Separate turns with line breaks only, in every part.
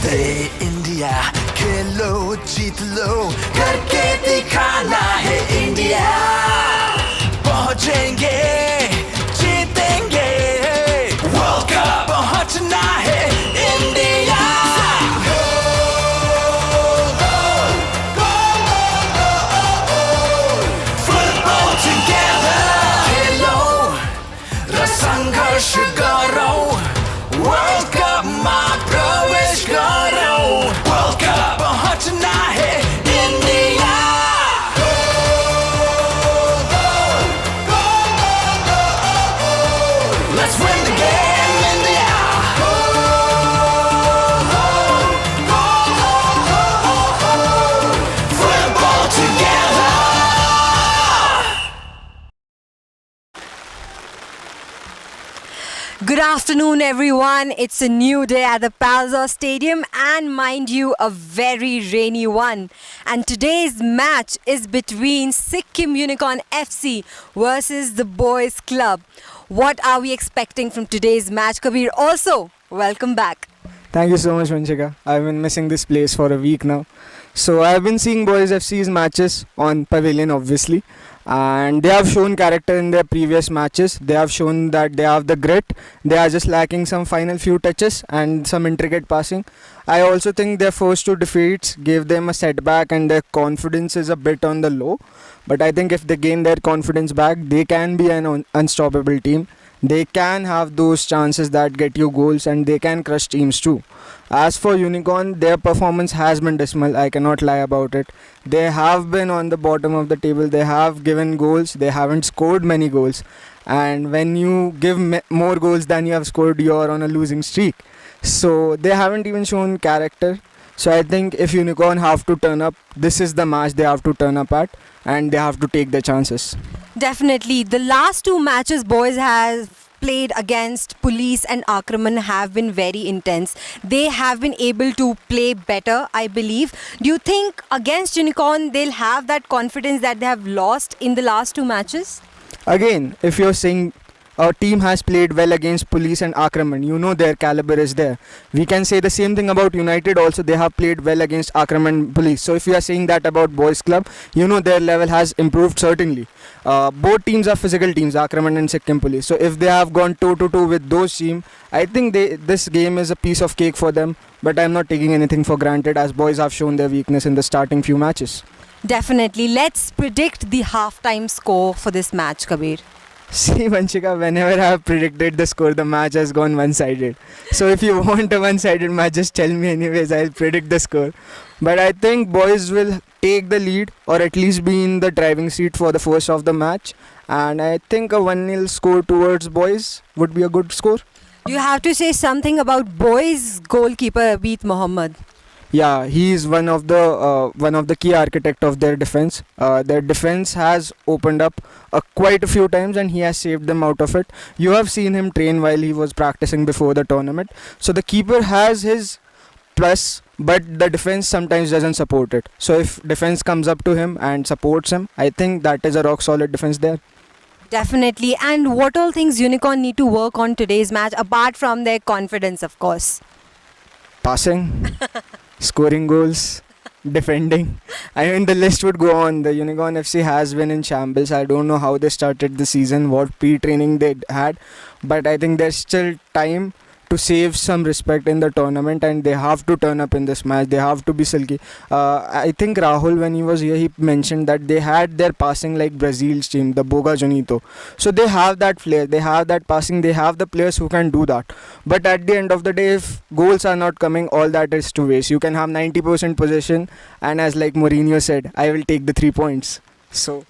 The India खेलो जीत लो करके दिखाना है इंडिया पहुंचेंगे जीतेंगे वर्ल्ड कप पहुंचना है इंडिया फुटबॉल together खेलो संघर्ष करो वर्ल्ड कप में प्रवेश करो वर्ल्ड कप पहुंचना है India Let's win the game India Football together
Good afternoon, everyone. It's a new day at the Palzor Stadium and, mind you, a very rainy one. And today's match is between Sikkim Unicorn FC versus the Boys Club. What are we expecting from today's match, Kabir? Also, welcome back.
Thank you so much, Vanshika. I've been missing this place for a week now. So I've been seeing Boys FC's matches on Pavilion, obviously. And they have shown character in their previous matches. They have shown that they have the grit. They are just lacking some final few touches and some intricate passing. I also think their first two defeats gave them a setback and their confidence is a bit on the low. But I think if they gain their confidence back, they can be an unstoppable team. They can have those chances that get you goals and they can crush teams too. As for Unicorn, their performance has been dismal, I cannot lie about it. They have been on the bottom of the table, they have given goals, they haven't scored many goals. And when you give more goals than you have scored, you are on a losing streak. So they haven't even shown character. So I think if Unicorn have to turn up, this is the match they have to turn up at and they have to take their chances.
Definitely. The last two matches boys have played against Police and Akraman have been very intense. They have been able to play better, I believe. Do you think against Unicorn they'll have that confidence that they have lost in the last two matches?
Again, if you're saying our team has played well against Police and Akraman, you know their caliber is there. We can say the same thing about United also. They have played well against Akraman Police. So if you are saying that about Boys Club, you know their level has improved certainly. Both teams are physical teams, Akraman and Sikkim Police. So if they have gone toe-to-toe with those teams, I think this game is a piece of cake for them. But I'm not taking anything for granted as boys have shown their weakness in the starting few matches.
Definitely. Let's predict the halftime score for this match, Kabir.
See, Vanshika, whenever I have predicted the score, the match has gone one-sided. So if you want a one-sided match, just tell me anyways, I'll predict the score. But I think boys will take the lead or at least be in the driving seat for the first of the match. And I think a 1-0 score towards boys would be a good score.
You have to say something about boys goalkeeper Abid Mohammed.
Yeah, he is one of the key architect of their defense. Their defense has opened up quite a few times and he has saved them out of it. You have seen him train while he was practicing before the tournament. So the keeper has his plus, but the defense sometimes doesn't support it. So if defense comes up to him and supports him, I think that is a rock solid defense there.
Definitely. And what all things Unicorn need to work on today's match apart from their confidence, of course?
Passing. Scoring goals, defending. I mean, the list would go on. The Unicorn FC has been in shambles. I don't know how they started the season, what pre-training they had. But I think there's still time to save some respect in the tournament and they have to turn up in this match. They have to be silky. I think Rahul, when he was here, he mentioned that they had their passing like Brazil's team, the Boga Junito. So they have that flair, they have that passing, they have the players who can do that. But at the end of the day, if goals are not coming, all that is to waste. You can have 90% possession and as like Mourinho said, I will take the 3 points. So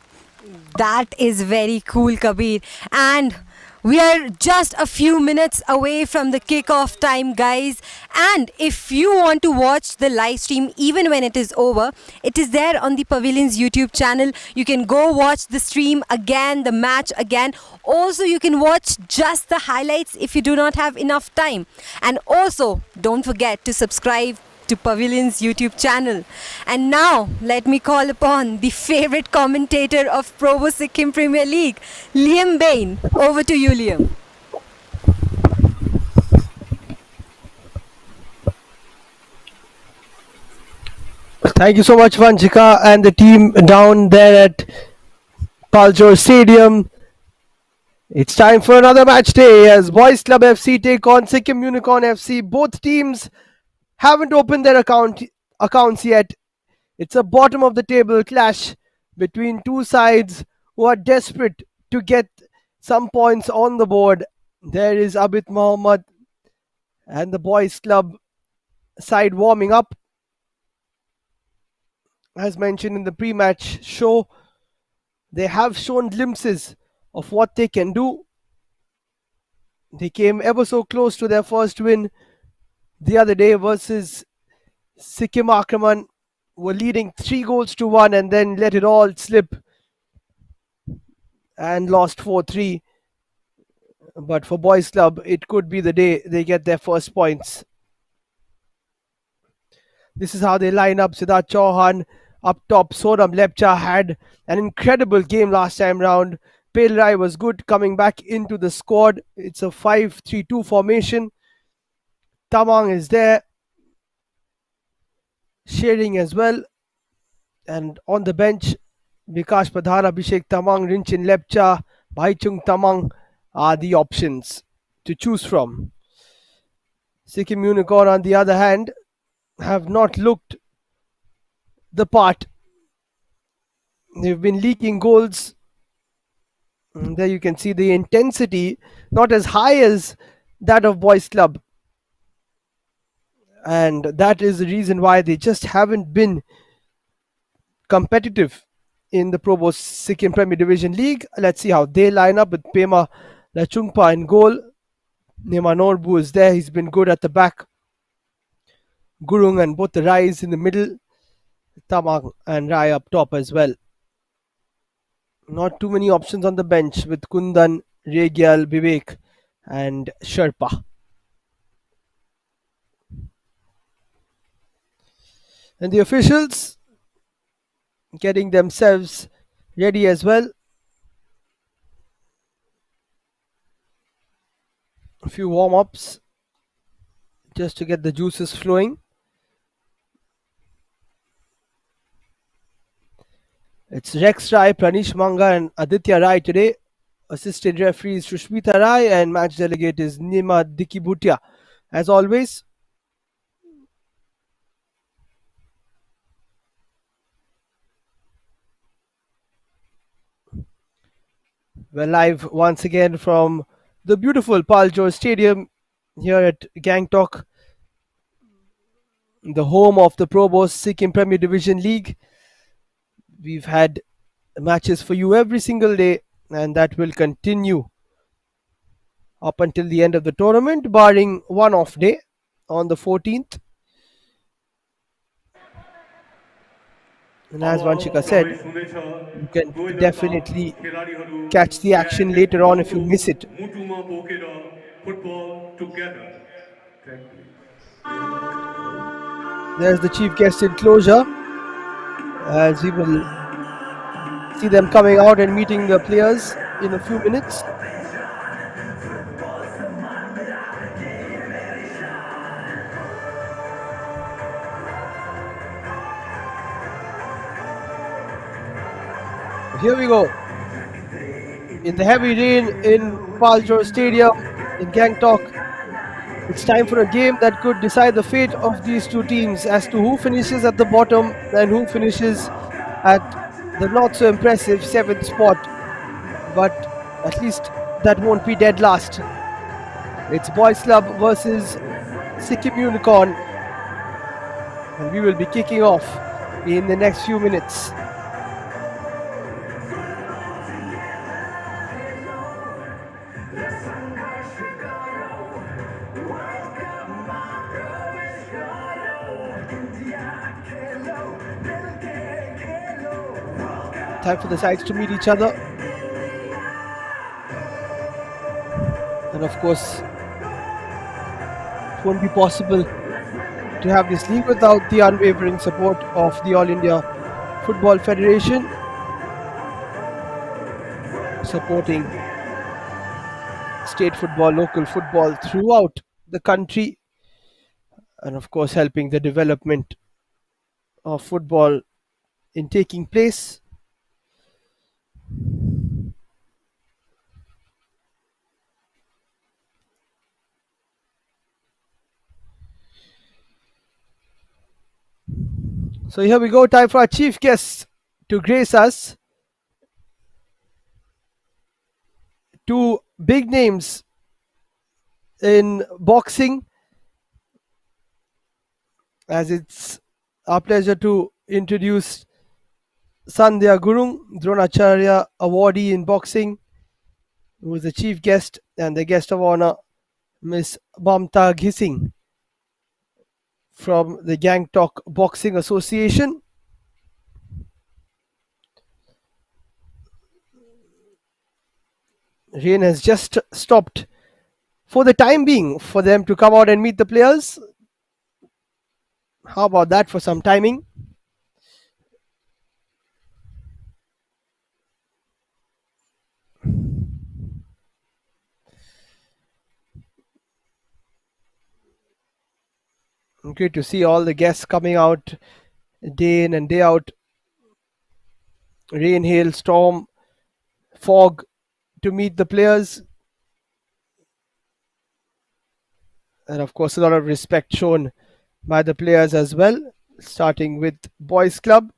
that is very cool, Kabir. And we are just a few minutes away from the kickoff time, guys. And if you want to watch the live stream, even when it is over, it is there on the Pavilion's YouTube channel. You can go watch the stream again, the match again. Also, you can watch just the highlights if you do not have enough time. And also, don't forget to subscribe to Pavilion's YouTube channel. And now, let me call upon the favorite commentator of Probo Sikkim Premier League, Liam Bain. Over to you, Liam.
Thank you so much, Vanchika, and the team down there at Palzor Stadium. It's time for another match day as Boys Club FC take on Sikkim Unicorn FC. Both teams haven't opened their accounts yet. It's a bottom of the table clash between two sides who are desperate to get some points on the board. There is Abid Mohammed and the Boys Club side warming up. As mentioned in the pre-match show, they have shown glimpses of what they can do. They came ever so close to their first win the other day versus Sikkim Akraman, were leading 3 goals to 1 and then let it all slip and lost 4-3. But for Boys Club, it could be the day they get their first points. This is how they line up. Siddharth Chauhan up top. Sonam Lepcha had an incredible game last time round. Pelrai was good coming back into the squad. It's a 5-3-2 formation. Tamang is there, sharing as well. And on the bench, Vikash Pradhan, Abhishek Tamang, Rinchin Lepcha, Bhaichung Tamang are the options to choose from. Sikkim Unicorn, on the other hand, have not looked the part. They've been leaking goals. And there you can see the intensity, not as high as that of Boys Club. And that is the reason why they just haven't been competitive in the Probo Sikkim Premier Division League. Let's see how they line up with Pema Lachungpa in goal. Nema Norbu is there. He's been good at the back. Gurung and both the Rais in the middle. Tamang and Rai up top as well. Not too many options on the bench with Kundan, Regyal, Vivek and Sherpa. And the officials getting themselves ready as well. A few warm-ups just to get the juices flowing. It's Rex Rai, Pranish Manga and Aditya Rai today. Assistant referees Shushmita Rai and match delegate is Nima Dikibhutia. As always, we're live once again from the beautiful Palzor Stadium here at Gangtok, the home of the Probo Sikkim Premier Division League. We've had matches for you every single day, and that will continue up until the end of the tournament, barring one off day on the 14th. And as Vanchika said, you can definitely catch the action later on if you miss it. There's the chief guest enclosure as we will see them coming out and meeting the players in a few minutes. Here we go. In the heavy rain in Palzor Stadium in Gangtok, it's time for a game that could decide the fate of these two teams as to who finishes at the bottom and who finishes at the not so impressive 7th spot. But at least that won't be dead last. It's Boys Club versus Sikkim Unicorn, and we will be kicking off in the next few minutes. Time for the sides to meet each other. And of course, it won't be possible to have this league without the unwavering support of the All India Football Federation, supporting state football, local football throughout the country, and of course helping the development of football in taking place. So here we go, time for our chief guest to grace us. Two big names in boxing, as it's our pleasure to introduce Sandhya Gurung, Dronacharya awardee in boxing, who is the chief guest, and the guest of honor, Miss Mamta Ghising from the Gangtok Boxing Association. Rain has just stopped for the time being for them to come out and meet the players. How about that for some timing? Great to see all the guests coming out day in and day out. Rain, hail, storm, fog to meet the players. And of course, a lot of respect shown by the players as well. Starting with Boys Club,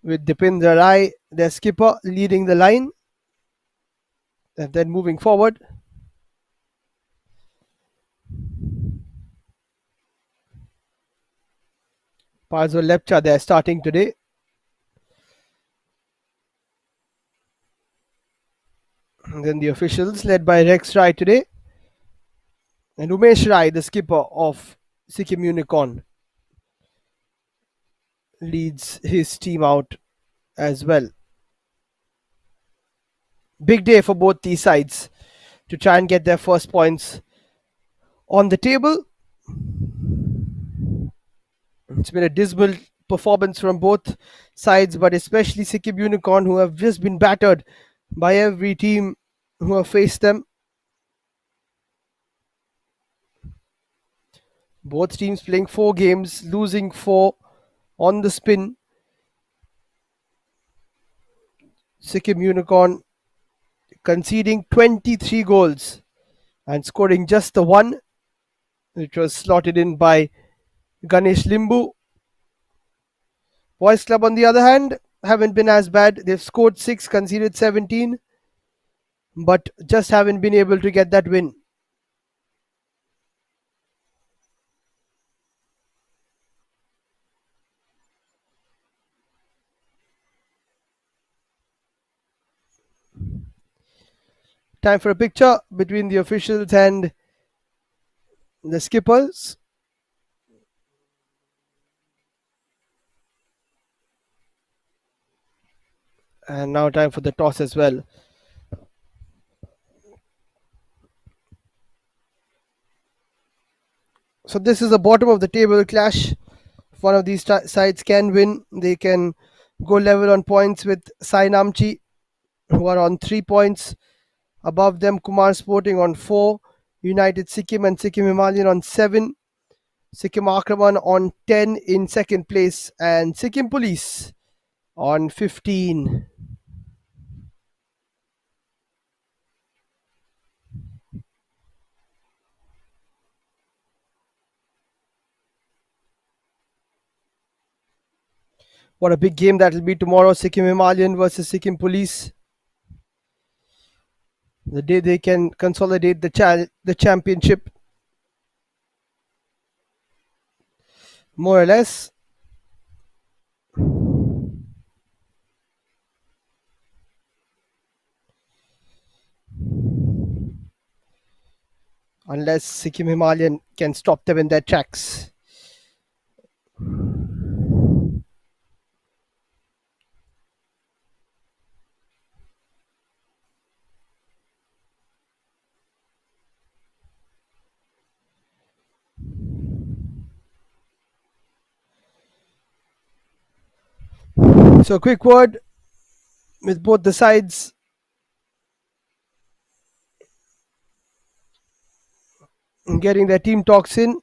with Dipendra Rai, their skipper, leading the line. And then moving forward, Palzor Lepcha, they're starting today. And then the officials, led by Rex Rai today. And Umesh Rai, the skipper of Sikkim Unicorn, leads his team out as well. Big day for both these sides to try and get their first points on the table. It's been a dismal performance from both sides, but especially Sikkim Unicorn, who have just been battered by every team who have faced them. Both teams playing 4 games, losing 4 on the spin. Sikkim Unicorn conceding 23 goals and scoring just the one, which was slotted in by Ganesh Limbu. Boys Club, on the other hand, haven't been as bad. They've scored 6, conceded 17, but just haven't been able to get that win. Time for a picture between the officials and the skippers. And now time for the toss as well. So this is the bottom of the table clash. If one of these sides can win, they can go level on points with Sai Namchi, who are on 3 points. Above them, Kumar Sporting on 4. United Sikkim and Sikkim Himalayan on 7. Sikkim Akraman on 10 in second place. And Sikkim Police on 15. What a big game that will be tomorrow. Sikkim Himalayan versus Sikkim Police. The day they can consolidate the championship, more or less. Unless Sikkim Himalayan can stop them in their tracks. So a quick word with both the sides. Getting their team talks in.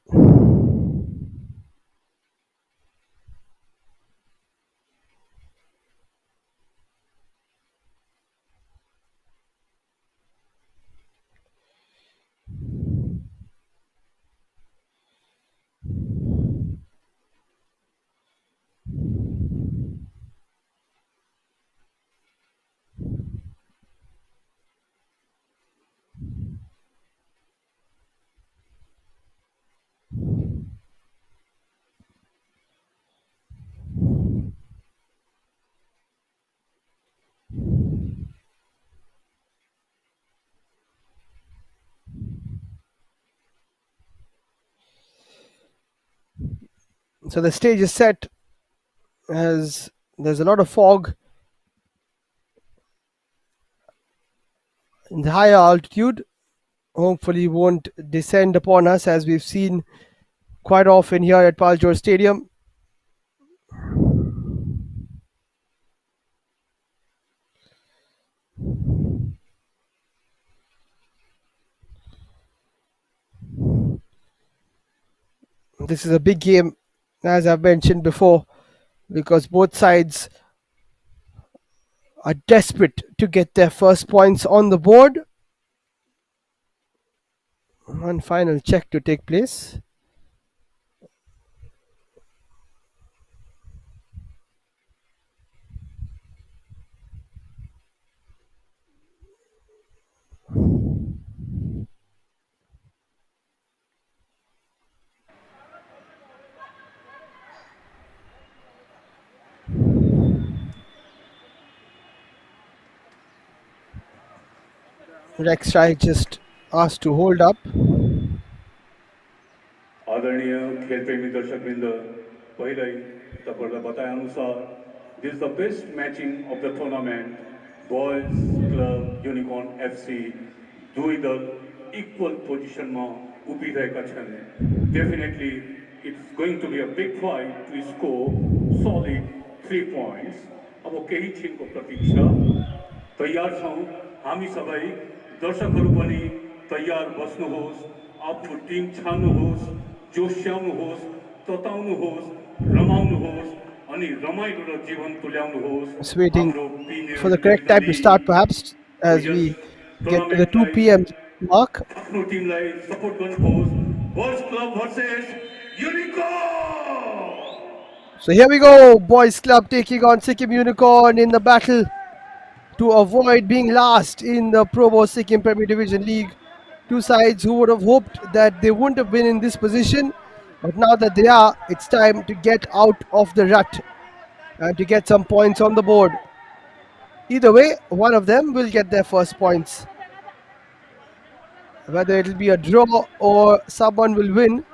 So the stage is set as there's a lot of fog in the higher altitude. Hopefully won't descend upon us as we've seen quite often here at Palzor Stadium. This is a big game, as I've mentioned before, because both sides are desperate to get their first points on the board. One final check to take place. Rex Strike just asked to hold up.
आदरणीय खेलप्रेमी दर्शकवृन्द पहिल्यै तपाईँहरूलाई बताएअनुसार this the best matching of the tournament boys club unicorn FC दुई दल equal पोजिसनमा उभिरहेका छन् definitely it's going to be a big fight to score solid 3 points अब केही छिनको प्रतीक्षा तयार छौँ हामी सबै दर्शकहरू पनि तयार बस्नुहोस् आफ्नो टिम छान्नुहोस् जोस्याउनुहोस् तताउनुहोस् रमाउनुहोस् अनि रमाइलो र जीवन तुल्याउनुहोस्
Just waiting for the correct time to start, perhaps, as we get to the 2 p.m. mark.
आफ्नो टिमलाई सपोर्ट गर्नुहोस् boys club versus unicorn
So here we go, Boys Club taking on Sikkim Unicorn in the battle to avoid being last in the Probo Sikkim Premier Division League. Two sides who would have hoped that they wouldn't have been in this position, but now that they are, it's time to get out of the rut and to get some points on the board. Either way, one of them will get their first points. Whether it'll be a draw or someone will win,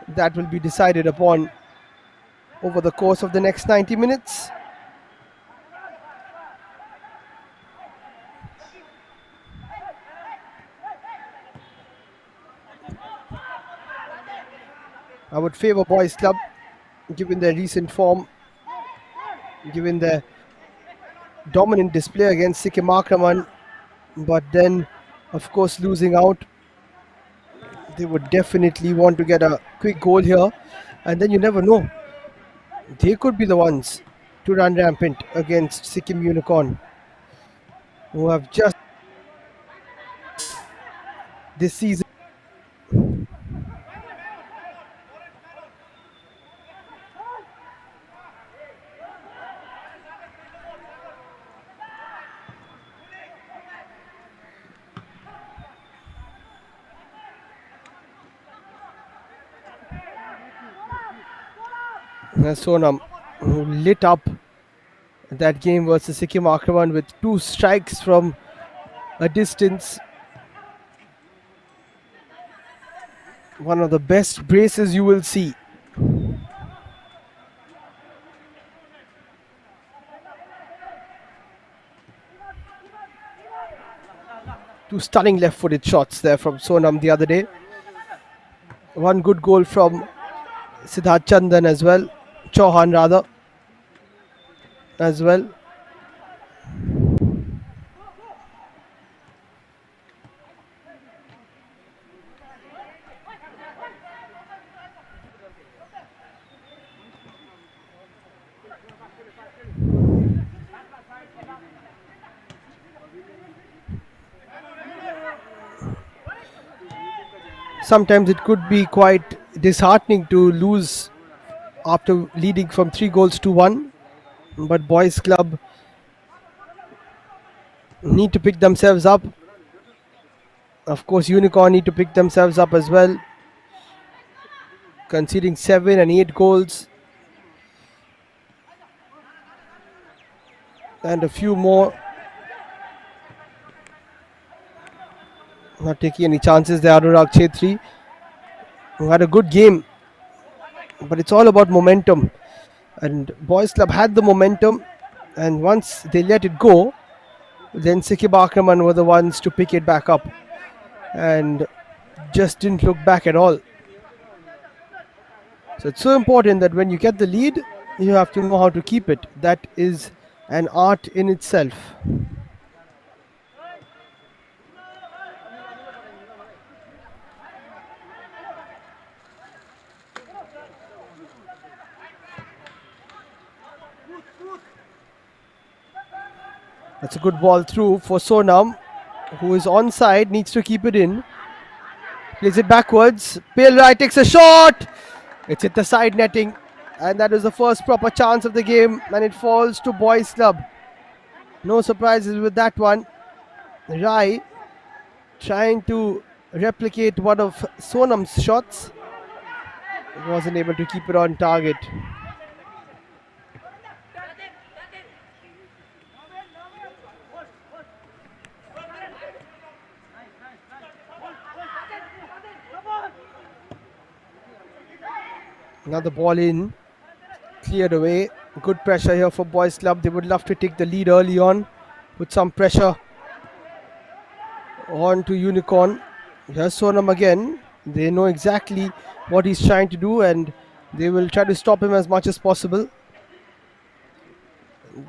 that will be decided upon over the course of the next 90 minutes. I would favour Boys Club, given their recent form, given their dominant display against Sikkim Akraman, but then, of course, losing out. They would definitely want to get a quick goal here, and then you never know. They could be the ones to run rampant against Sikkim Unicorn, who have just this season. Sonam, who lit up that game versus Sikkim Akraman with 2 strikes from a distance. One of the best braces you will see. 2 stunning left-footed shots there from Sonam the other day. One good goal from Siddharth Chandan as well. Chauhan rather as well. Sometimes it could be quite disheartening to lose after leading from 3 goals to 1, but Boys Club need to pick themselves up. Of course, Unicorn need to pick themselves up as well, conceding 7 and 8 goals, and a few more. Not taking any chances there. Anurag Chetri, who had a good game but it's all about momentum. And Boys Club had the momentum, and once they let it go, then Sikkim were the ones to pick it back up and just didn't look back at all. So it's so important that when you get the lead, you have to know how to keep it. That is an art in itself. That's a good ball through for Sonam, who is onside, needs to keep it in. Plays it backwards. Palzor takes a shot. It's hit the side netting, and that is the first proper chance of the game, and it falls to Boys Club. No surprises with that one. Rai trying to replicate one of Sonam's shots. Wasn't able to keep it on target. Another ball in, cleared away. Good pressure here for Boys Club. They would love to take the lead early on, put some pressure on to Unicorn. Here's Sonam again. They know exactly what he's trying to do, and they will try to stop him as much as possible.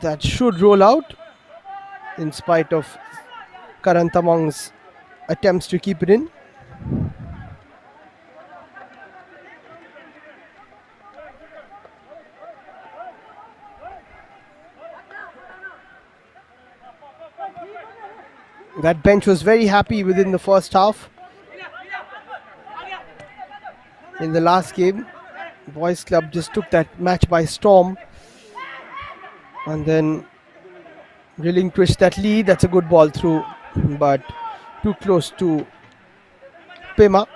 That should roll out, in spite of Karan Tamang's attempts to keep it in. That bench was very happy within the first half. In the last game, Boys Club just took that match by storm and then relinquished that lead. That's a good ball through, but too close to Pema.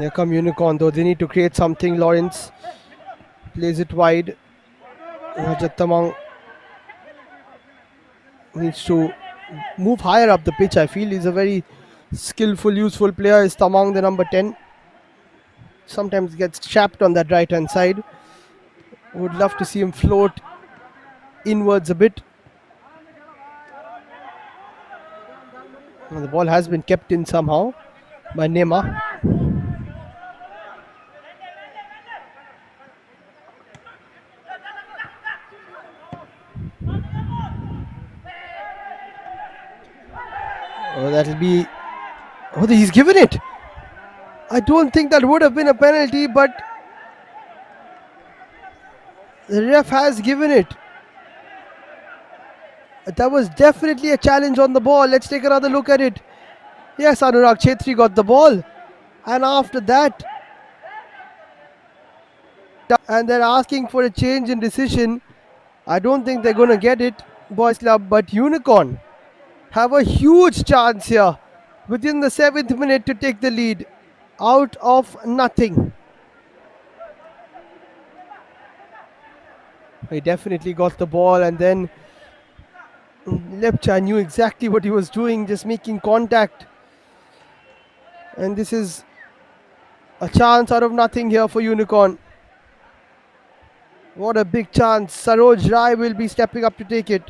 Here come Unicorn, though. They need to create something. Lawrence plays it wide. Rajat Tamang needs to move higher up the pitch. I feel he's a very skillful, useful player. Is Tamang, the number 10. Sometimes gets chapped on that right hand side. Would love to see him float inwards a bit. Well, the ball has been kept in somehow by Nema. Oh, that'll be... Oh, he's given it. I don't think that would have been a penalty, but the ref has given it. That was definitely a challenge on the ball. Let's take another look at it. Yes, Anurag Chetri got the ball. And after that, and they're asking for a change in decision. I don't think they're going to get it, Boys Club, but Unicorn have a huge chance here within the 7th minute to take the lead out of nothing. He definitely got the ball, and then Lepcha knew exactly what he was doing, just making contact. And this is a chance out of nothing here for Unicorn. What a big chance. Saroj Rai will be stepping up to take it.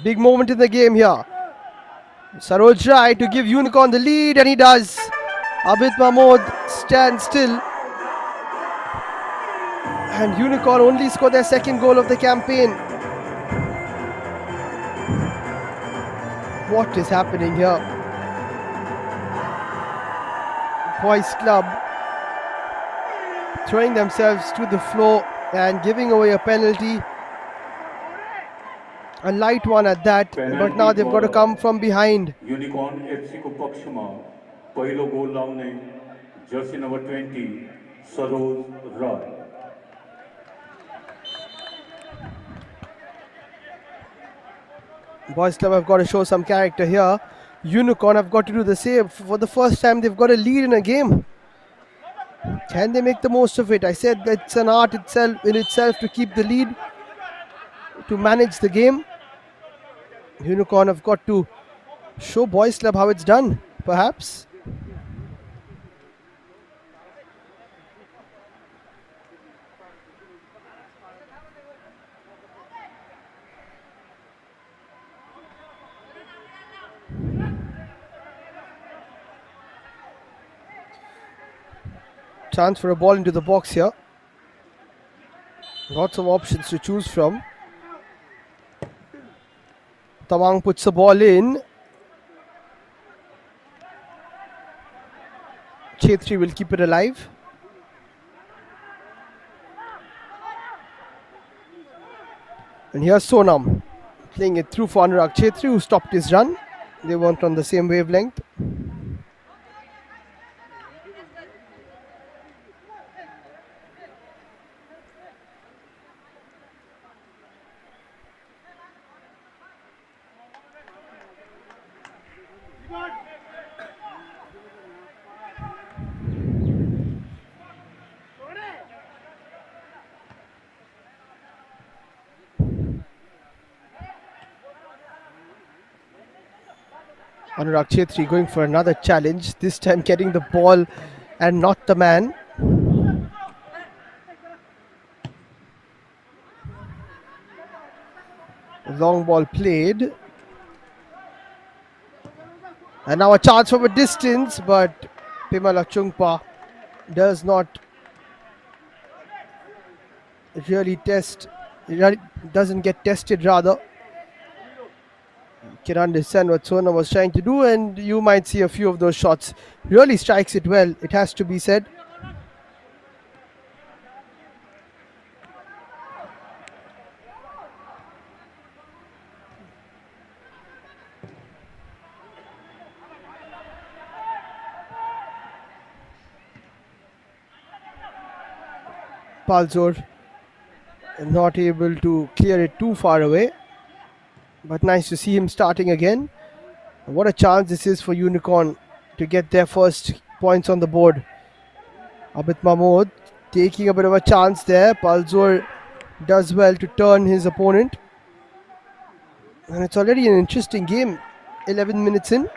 Big moment in the game here. Saroj Rai to give Unicorn the lead, and he does. Abid Mahmood stands still. And Unicorn only scored their second goal of the campaign. What is happening here? Boys Club throwing themselves to the floor and giving away a penalty. A light one at that, but now they've got to come from behind.
Unicorn FC को पक्षमा पहिलो गोल लाउने Jersey number 20 Saroj Roy.
Boys Club have got to show some character here. Unicorn have got to do the same. For the first time, they've got a lead in a game. Can they make the most of it? I said that's an art itself to keep the lead, to manage the game. Unicorn have got to show Boys Club how it's done, perhaps. Chance for a ball into the box here. Lots of options to choose from. Tamang puts the ball in. Chetri will keep it alive. And here's Sonam playing it through for Anurag Chetri, who stopped his run. They weren't on the same wavelength. Anurag Chetri going for another challenge, this time getting the ball and not the man. Long ball played. And now a chance from a distance, but Pimala Chungpa does not doesn't get tested rather. Can understand what Sona was trying to do, and you might see a few of those shots. Really strikes it well, it has to be said. Palzor not able to clear it too far away. But nice to see him starting again. What a chance this is for Unicorn to get their first points on the board. Abid Mahmood taking a bit of a chance there. Palzor does well to turn his opponent. And it's already an interesting game. 11 minutes in.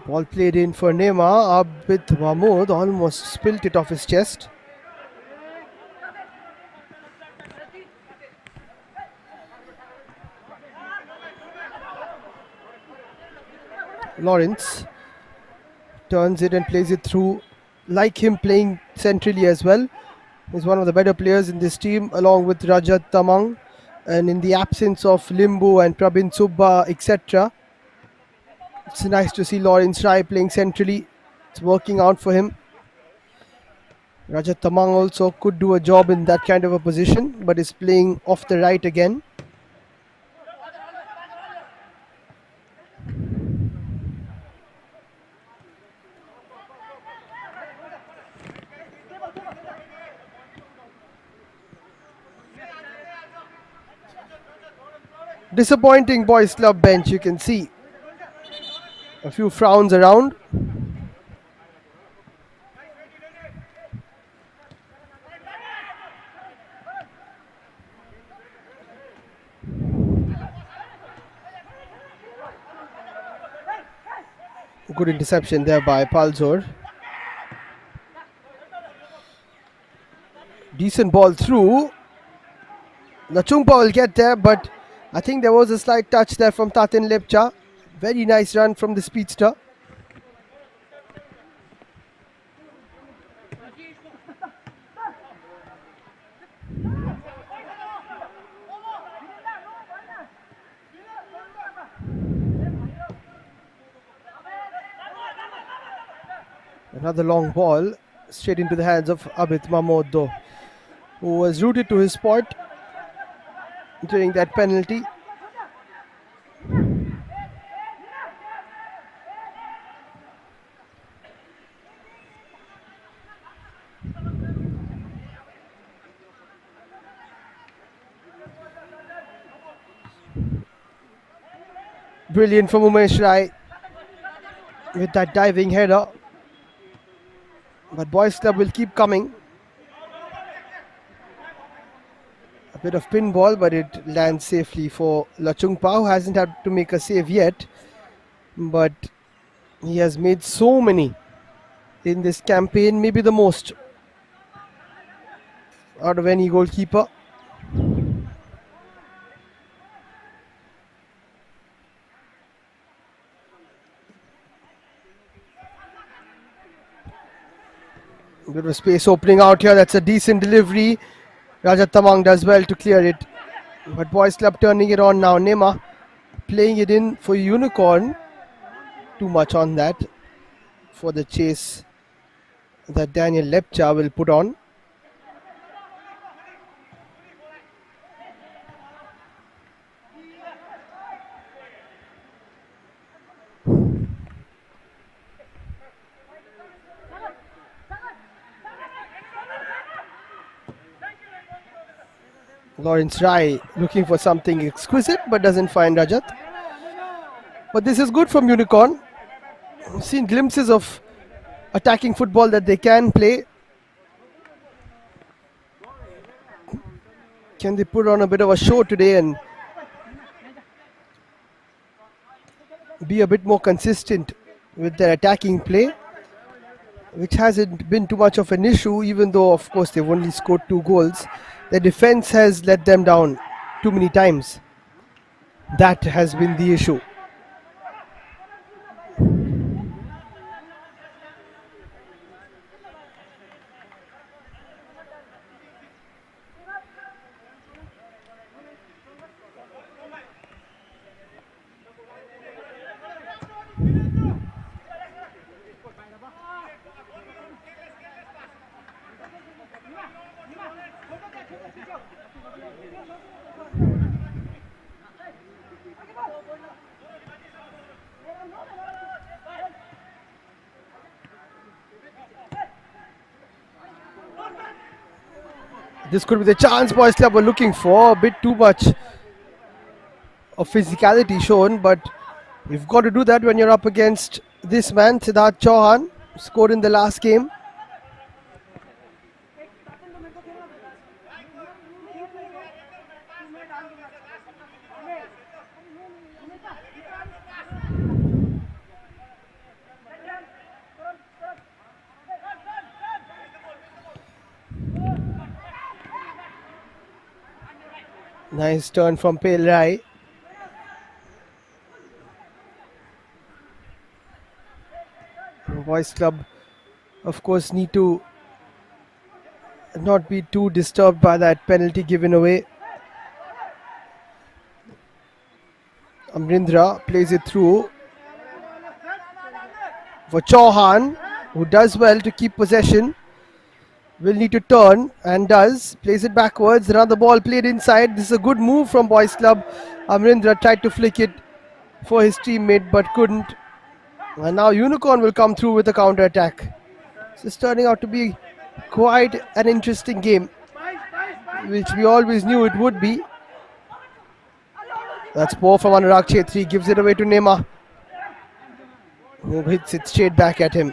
Ball played in for Nema. Abid Mahmood almost spilt it off his chest. Lawrence turns it and plays it through. Like him playing centrally as well. He's one of the better players in this team, along with Rajat Tamang. And in the absence of Limbu and Prabin Subba, etc., it's nice to see Lawrence Rai playing centrally. It's working out for him. Rajat Tamang also could do a job in that kind of a position, but is playing off the right again. Disappointing Boys Club bench, you can see. A few frowns around. Good interception there by Palzor. Decent ball through. Nachungpa will get there, but I think there was a slight touch there from Tatin Lepcha. Very nice run from the speedster. Another long ball straight into the hands of Abid Mahmood, though, who was rooted to his spot during that penalty. Brilliant from Umesh Rai with that diving header. But Boys Club will keep coming. A bit of pinball, but it lands safely for Lachungpa, who hasn't had to make a save yet. But he has made so many in this campaign, maybe the most out of any goalkeeper. A bit of space opening out here. That's a decent delivery. Rajat Tamang does well to clear it. But Boys Club turning it on now. Nema playing it in for Unicorn. Too much on that for the chase that Daniel Lepcha will put on. Lawrence Rai looking for something exquisite but doesn't find Rajat. But this is good from Unicorn. We've seen glimpses of attacking football that they can play. Can they put on a bit of a show today and be a bit more consistent with their attacking play, which hasn't been too much of an issue, even though of course they've only scored 2 goals. The defense has let them down too many times. That has been the issue. This could be the chance Boys Club were looking for. A bit too much of physicality shown, but you've got to do that when you're up against this man, Siddharth Chauhan, scored in the last game. Nice turn from Pale Rai. Boys Club, of course, need to not be too disturbed by that penalty given away. Amrindra plays it through for Chauhan, who does well to keep possession. Will need to turn and does. Plays it backwards. Another ball played inside. This is a good move from Boys Club. Amrindra tried to flick it for his teammate but couldn't. And now Unicorn will come through with a counter attack. This is turning out to be quite an interesting game, which we always knew it would be. That's poor from Anurag Chetri. Gives it away to Nema, who hits it straight back at him.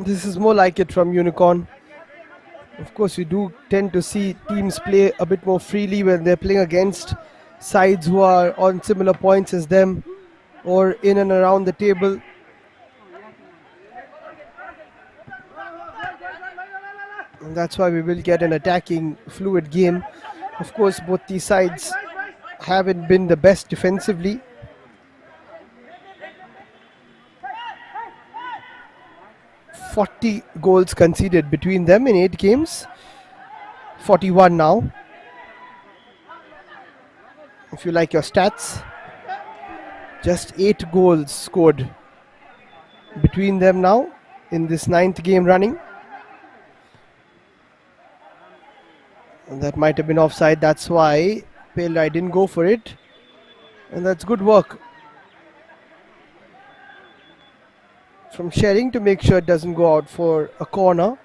This is more like it from Unicorn. Of course, we do tend to see teams play a bit more freely when they're playing against sides who are on similar points as them or in and around the table. And that's why we will get an attacking, fluid game. Of course, both these sides haven't been the best defensively. Goals conceded between them in 8 games. 41 now. If you like your stats, just 8 goals scored between them now in this 9th game running. And that might have been offside, that's why Palzor didn't go for it. And that's good work from Sharing to make sure it doesn't go out for a corner.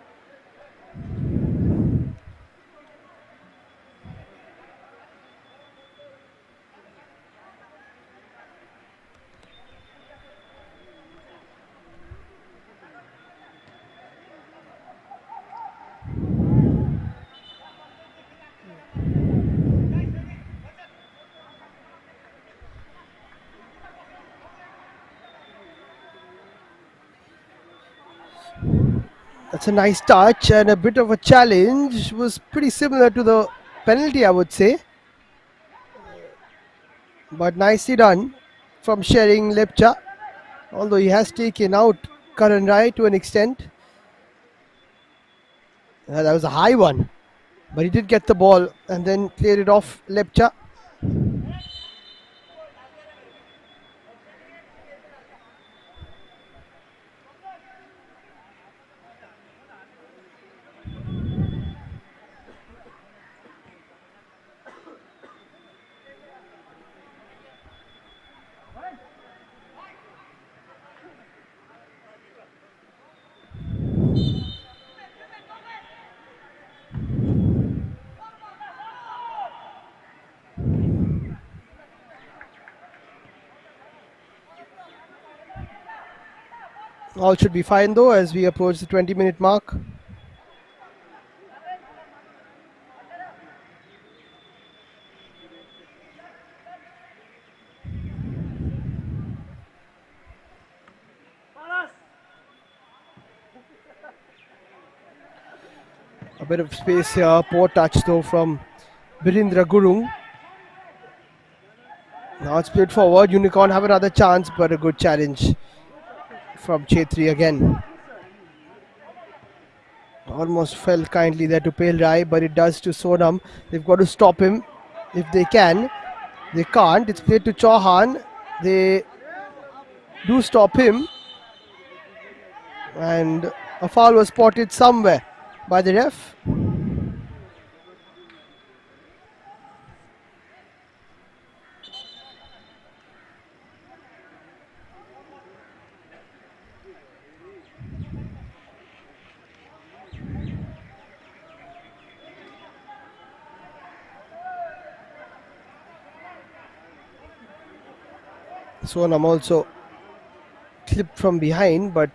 That's a nice touch and a bit of a challenge. Was pretty similar to the penalty, I would say. But nicely done from Sharing Lepcha. Although he has taken out Karan Rai to an extent. That was a high one. But he did get the ball and then cleared it off Lepcha. All should be fine though as we approach the 20-minute mark. A bit of space here, poor touch though from Birindra Gurung. Now it's played forward, Unicorn have another chance but a good challenge from Chetri again. Almost fell kindly there to Palzor, but it does to Sonam. They've got to stop him if they can. They can't. It's played to Chauhan. They do stop him. And a foul was spotted somewhere by the ref. Sonam also clipped from behind, but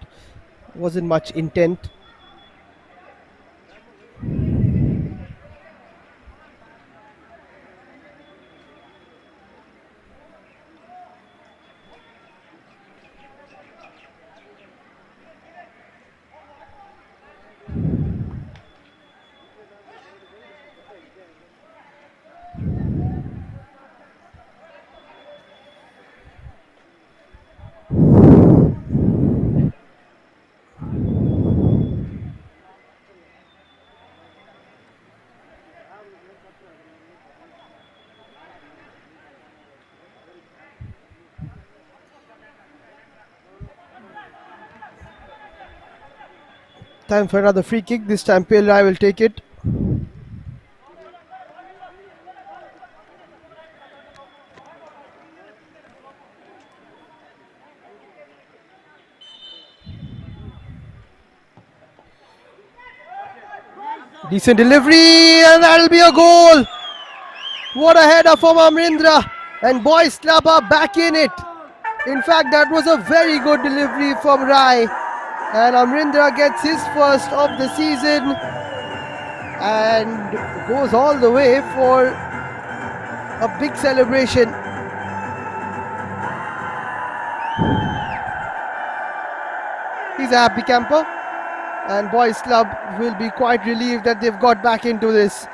wasn't much intent. Time for another free kick. This time Palzor will take it. Decent delivery and that'll be a goal. What a header from Amrindra, and Boys Club are back in it. In fact, that was a very good delivery from Rai, and Amrindra gets his first of the season and goes all the way for A big celebration. He's a happy camper, and boys club will be quite relieved that they've got back into this.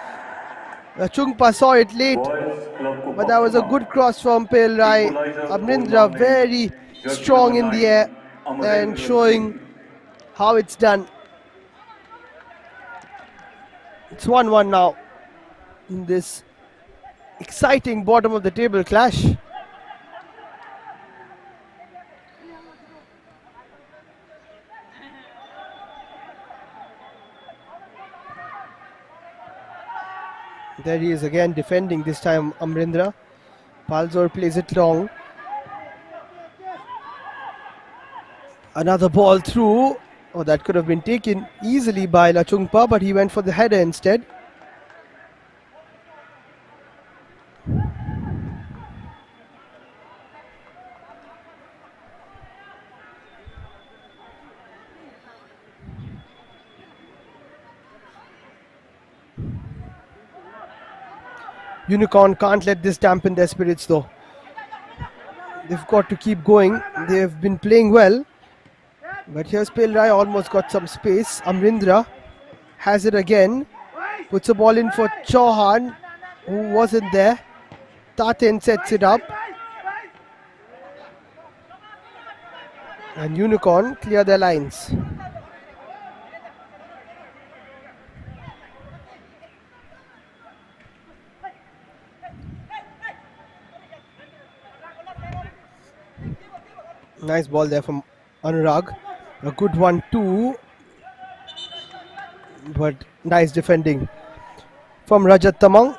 Chungpa saw it late,
Boys Club को
but that was a
first
good cross from Pelrai.
Equalizer
Amrindra
tournament,
very
jersey
strong
number
in the
9,
air and
Amarendra
showing
Singh.
how it's done. It's 1-1 now in this exciting bottom of the table clash. There he is again defending, this time Amrindra. Palzor plays it long. Another ball through. Oh, that could have been taken easily by Lachungpa, but he went for the header instead. Unicorn can't let this dampen their spirits though. They've got to keep going. They've been playing well. But here's Pelrai, almost got some space. Amrindra has it again. Puts a ball in for Chauhan, who wasn't there. Taten sets it up. And Unicorn clear their lines. Nice ball there from Anurag. A good one too. But nice defending from Rajat Tamang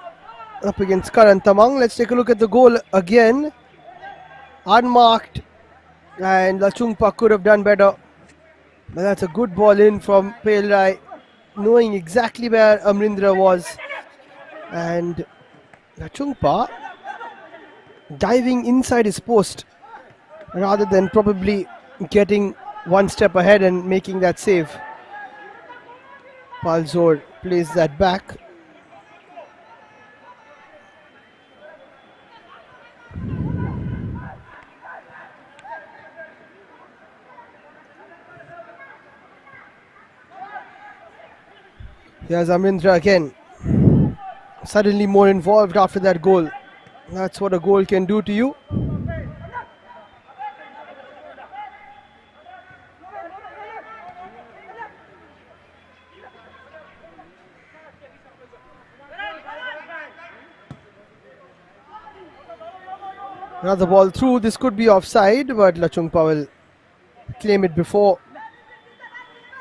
up against Karan Tamang. Let's take a look at the goal again. Unmarked, and Lachungpa could have done better. But that's a good ball in from Pelrai, knowing exactly where Amrindra was. And Lachungpa diving inside his post rather than probably getting one step ahead and making that save. Palzor plays that back. Here's Amrindra again. Suddenly more involved after that goal. That's what a goal can do to you. Another ball through. This could be offside, but Lachungpa will claim it before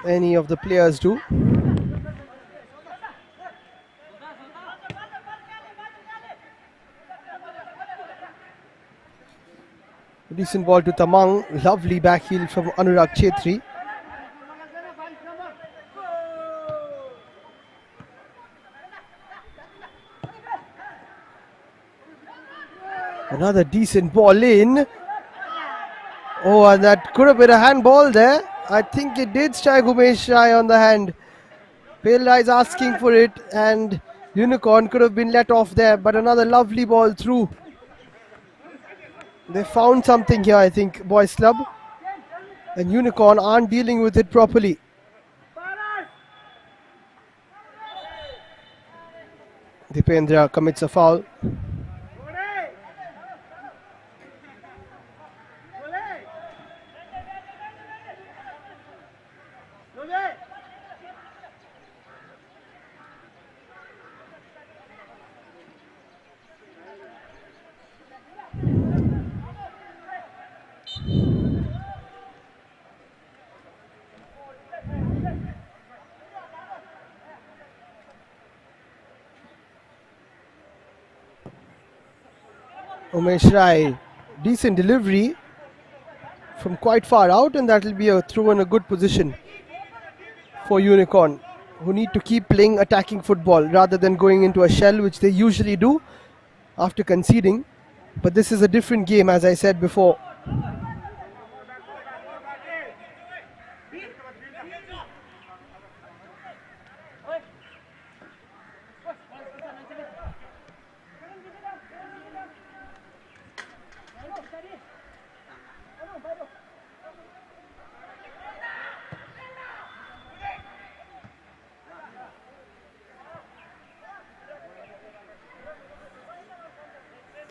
any of the players do. Decent ball to Tamang. Lovely back heel from Anurag Chetri. Another decent ball in. Oh, and that could have been a handball there. I think it did strike Umesh Rai on the hand. Pelrai is asking for it, and Unicorn could have been let off there, but another lovely ball through. They found something here, I think, Boys Club. And Unicorn aren't dealing with it properly. Dipendra commits a foul. Umesh Rai, decent delivery from quite far out, and that will be a throw in a good position for Unicorn, who need to keep playing attacking football rather than going into a shell, which they usually do after conceding. But this is a different game, as I said before.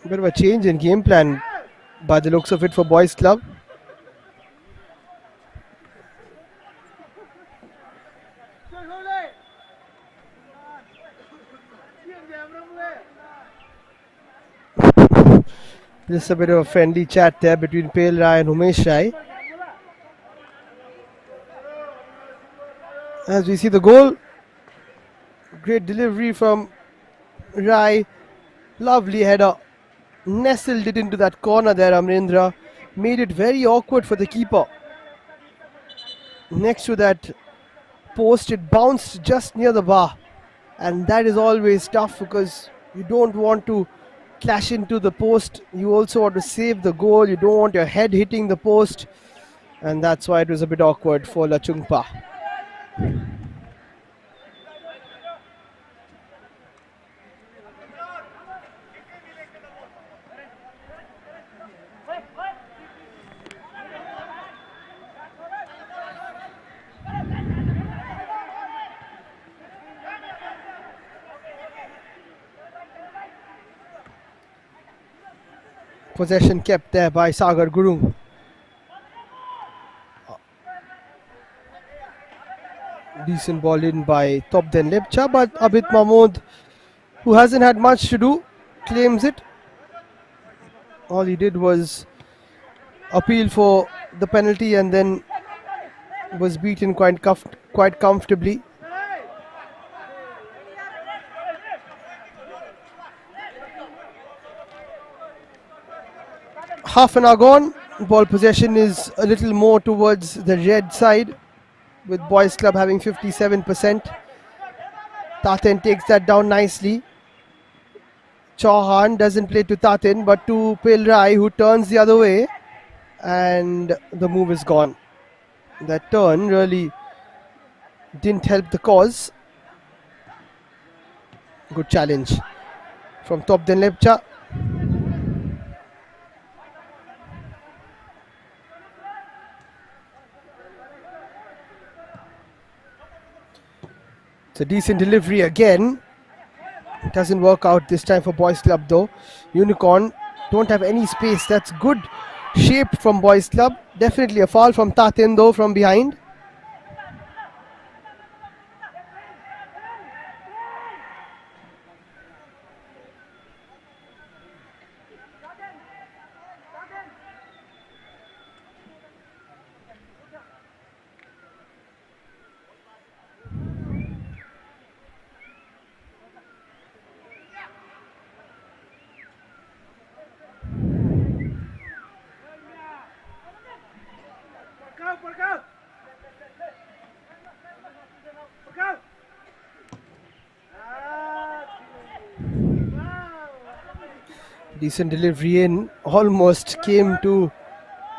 Bit of a change in game plan by the looks of it for Boys Club. Just a bit of a friendly chat there between Pale Rai and Umesh Rai. As we see the goal, great delivery from Rai, lovely header, nestled it into that corner there. Amrendra made it very awkward for the keeper. Next to that post, it bounced just near the bar, and that is always tough because you don't want to clash into the post. You also want to save the goal. You don't want your head hitting the post, and that's why it was a bit awkward for Lachungpa. Possession kept there by Sagar Gurung. Decent ball in by Topden Lepcha, but Abid Mahmood, who hasn't had much to do, claims it. All he did was appeal for the penalty and then was beaten quite comfortably. Half an hour gone. Ball possession is a little more towards the red side, with Boys Club having 57%. Taten takes that down nicely. Chauhan doesn't play to Taten but to Pale Rai, who turns the other way, and the move is gone. That turn really didn't help the cause. Good challenge from Topden Lepcha. It's a decent delivery again. It doesn't work out this time for Boys Club though. Unicorn don't have any space. That's good shape from Boys Club. Definitely a foul from Taten though from behind. Decent delivery in, almost came to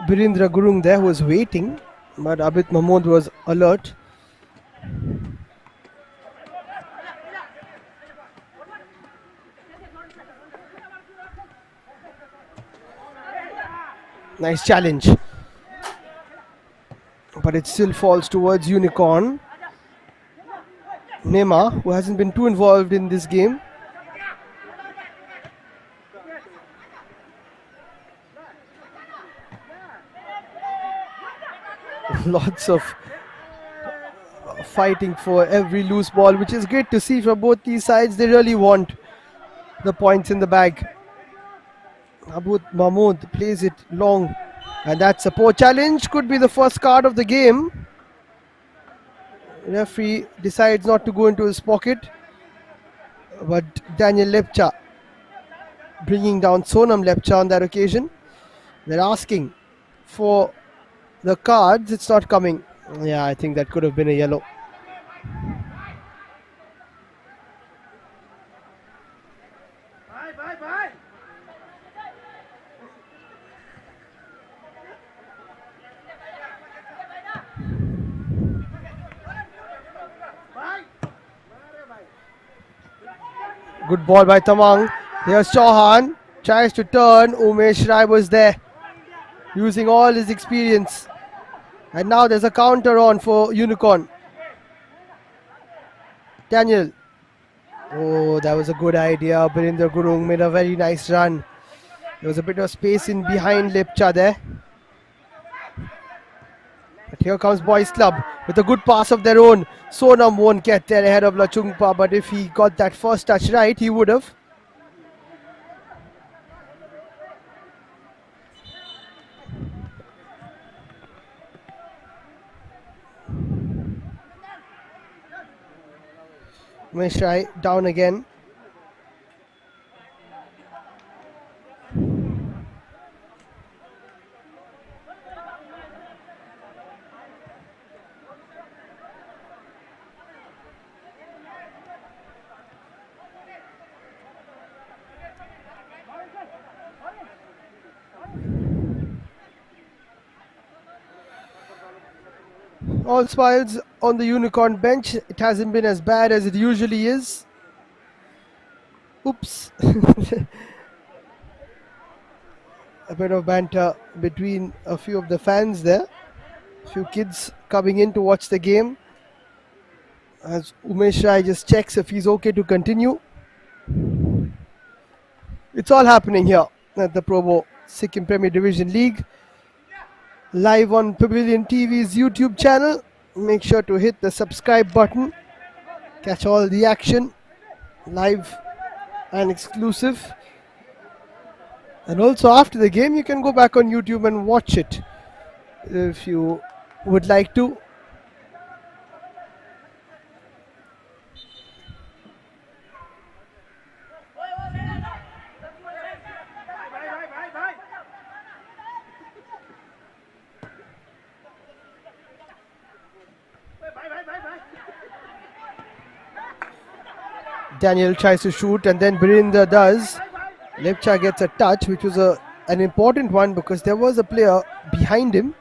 Birindra Gurung there, who was waiting, but Abid Mahmood was alert. Nice challenge, but it still falls towards Unicorn. Nema, who hasn't been too involved in this game. Lots of fighting for every loose ball, which is great to see from both these sides. They really want the points in the bag. Abud Mahmood plays it long, and that's a poor challenge. Could be the first card of the game. Referee decides not to go into his pocket, but Daniel Lepcha bringing down Sonam Lepcha on that occasion. They're asking for the cards. It's not coming. Yeah, I think that could have been a yellow. Good ball by Tamang. Here's Chauhan. Tries to turn. Umesh Rai was there, using all his experience. And now there's a counter on for Unicorn. Daniel. Oh, that was a good idea. Birindra Gurung made a very nice run. There was a bit of space in behind Lepcha there. But here comes Boys Club with a good pass of their own. Sonam won't get there ahead of Lachungpa, but if he got that first touch right, he would have. Mishrai down again. All smiles on the Unicorn bench. It hasn't been as bad as it usually is. Oops. A bit of banter between a few of the fans there. A few kids coming in to watch the game. As Umesh Rai just checks if he's okay to continue. It's all happening here at the Probo Sikkim Premier Division League. Live on Pavilion TV's YouTube channel. Make sure to hit the subscribe button. Catch all the action live and exclusive. And also after the game, you can go back on YouTube and watch it if you would like to. Daniel tries to shoot and then Birinder does. Lepcha gets a touch, which was an important one because there was a player behind him.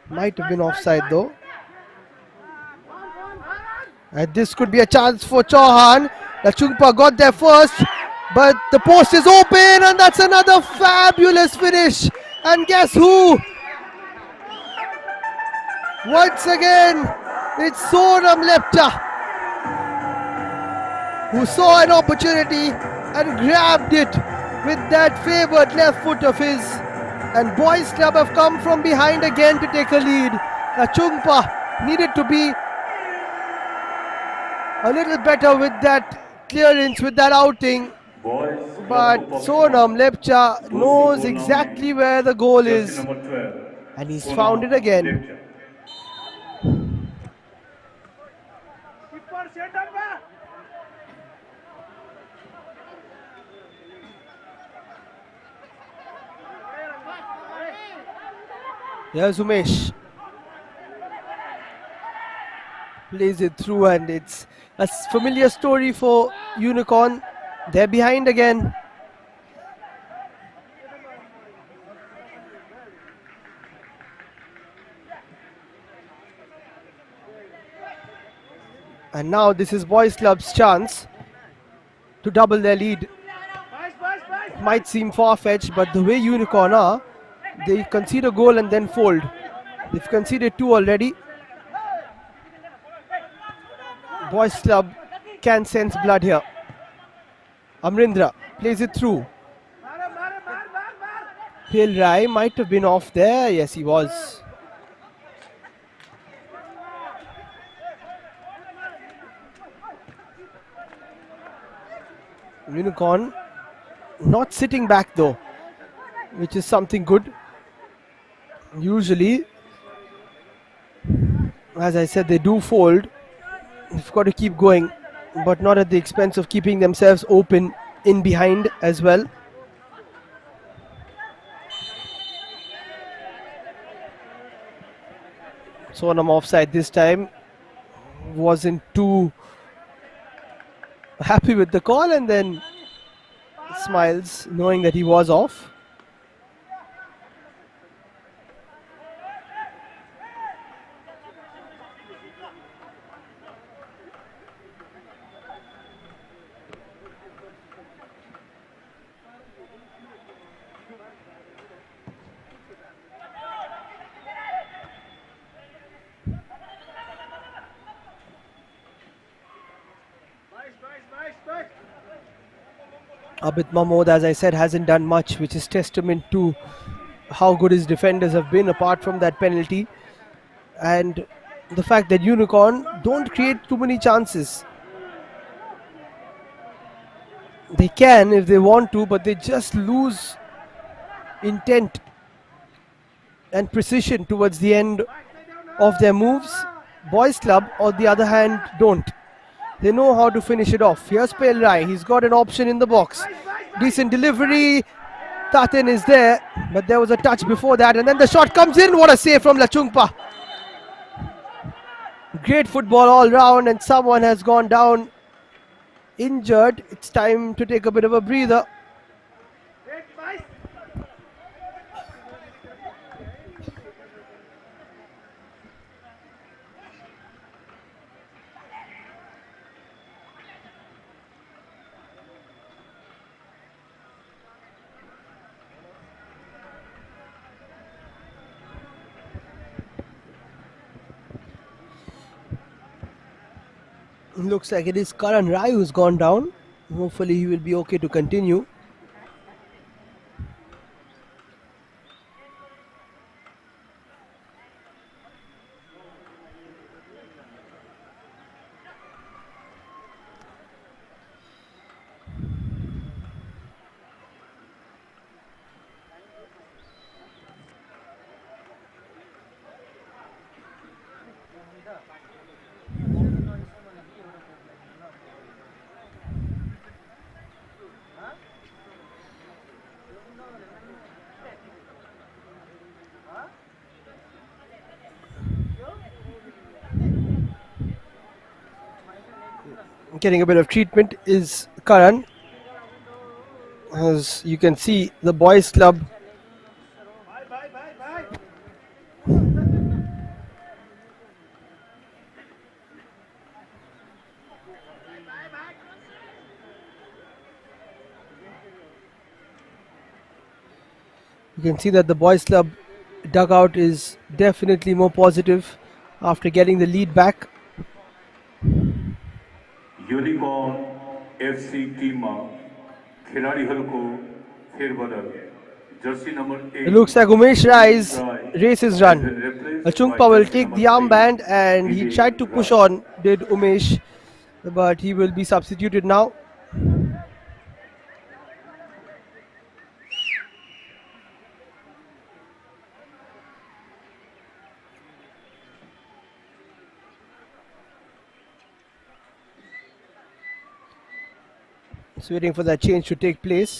Might have been offside though. And this could be a chance for Chauhan. Lachungpa got there first, but the post is open and that's another fabulous finish. And guess who? Once again, it's Sonam Lepcha, who saw an opportunity and grabbed it with that favoured left foot of his. And Boys Club have come from behind again to take a lead. Lachungpa needed to be a little better with that clearance, with that outing. But Sonam Lepcha knows exactly where the goal is. And he's found it again. Here's Umesh. Plays it through and it's a familiar story for Unicorn. They're behind again. And now this is Boys Club's chance to double their lead. It might seem far-fetched, but the way Unicorn are, they concede a goal and then fold. They've conceded 2 already. Boys Club can sense blood here. Amrindra plays it through. Phil Rai might have been off there. Yes, he was. Unicorn not sitting back though, which is something good. Usually, as I said, they do fold. They've got to keep going, but not at the expense of keeping themselves open in behind as well. Sonam offside this time. Wasn't too happy with the call and then smiles knowing that he was off. Abid Mahmood, as I said, hasn't done much, which is testament to how good his defenders have been apart from that penalty, and the fact that Unicorn don't create too many chances. They can if they want to, but they just lose intent and precision towards the end of their moves. Boys Club, on the other hand, don't. They know how to finish it off. Here's Pelrai. He's got an option in the box. Decent delivery. Taten is there, but there was a touch before that, and then the shot comes in. What a save from Lachungpa. Great football all round, and someone has gone down injured. It's time to take a bit of a breather. Looks like it is Karan Rai who's gone down. Hopefully he will be okay to continue. Getting a bit of treatment is Karan. As you can see, the boys club dugout is definitely more positive after getting the lead back.
Unicorn FC टीममा खेलाडीहरूको फेरबदल jersey number 8
It looks like Umesh Rai's race is run. Achungpa will take the armband, and he tried to push on, did Umesh, but he will be substituted now. Just waiting for that change to take place.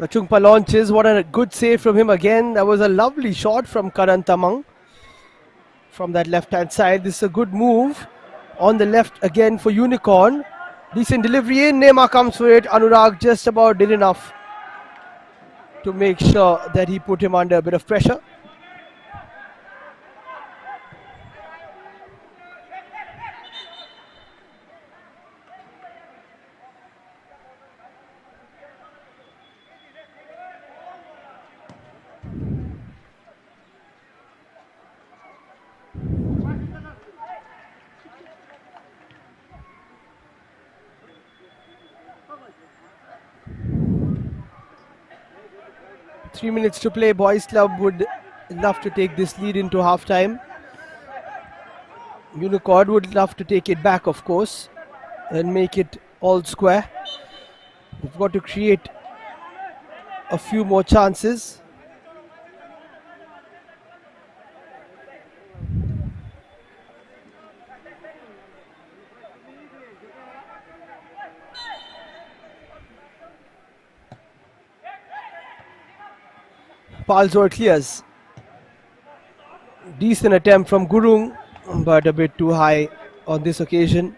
Achungpa launches. What a good save from him again. That was a lovely shot from Karan Tamang from that left hand side. This is a good move on the left again for Unicorn. Decent delivery in. Nema comes for it. Anurag just about did enough to make sure that he put him under a bit of pressure. Three minutes to play. Boys Club would love to take this lead into half time. Unicorn would love to take it back, of course, and make it all square. We've got to create a few more chances. Palzor clears. Decent attempt from Gurung, but a bit too high on this occasion.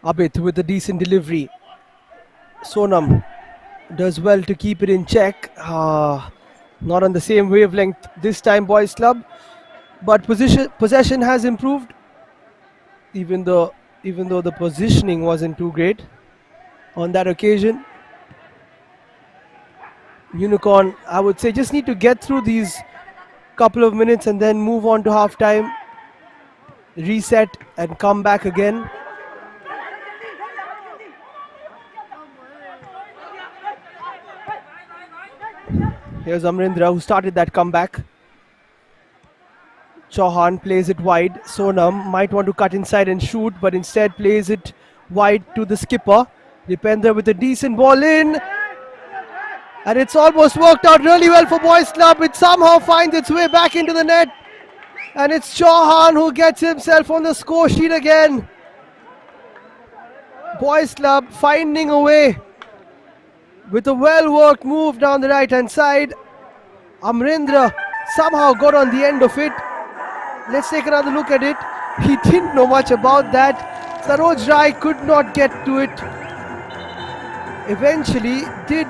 Abid with a decent delivery. Sonam does well to keep it in check. Not on the same wavelength this time, Boys Club. But possession has improved, even though the positioning wasn't too great on that occasion. Unicorn, I would say, just need to get through these couple of minutes and then move on to half time, reset and come back again. Here's Amrindra, who started that comeback. Chauhan plays it wide. Sonam might want to cut inside and shoot, but instead plays it wide to the skipper. Dipender with a decent ball in. And it's almost worked out really well for Boys Club. It somehow finds its way back into the net. And it's Chauhan who gets himself on the score sheet again. Boys Club finding a way with a well-worked move down the right-hand side. Amrindra somehow got on the end of it. Let's take another look at it. He didn't know much about that. Saroj Rai could not get to it. Eventually did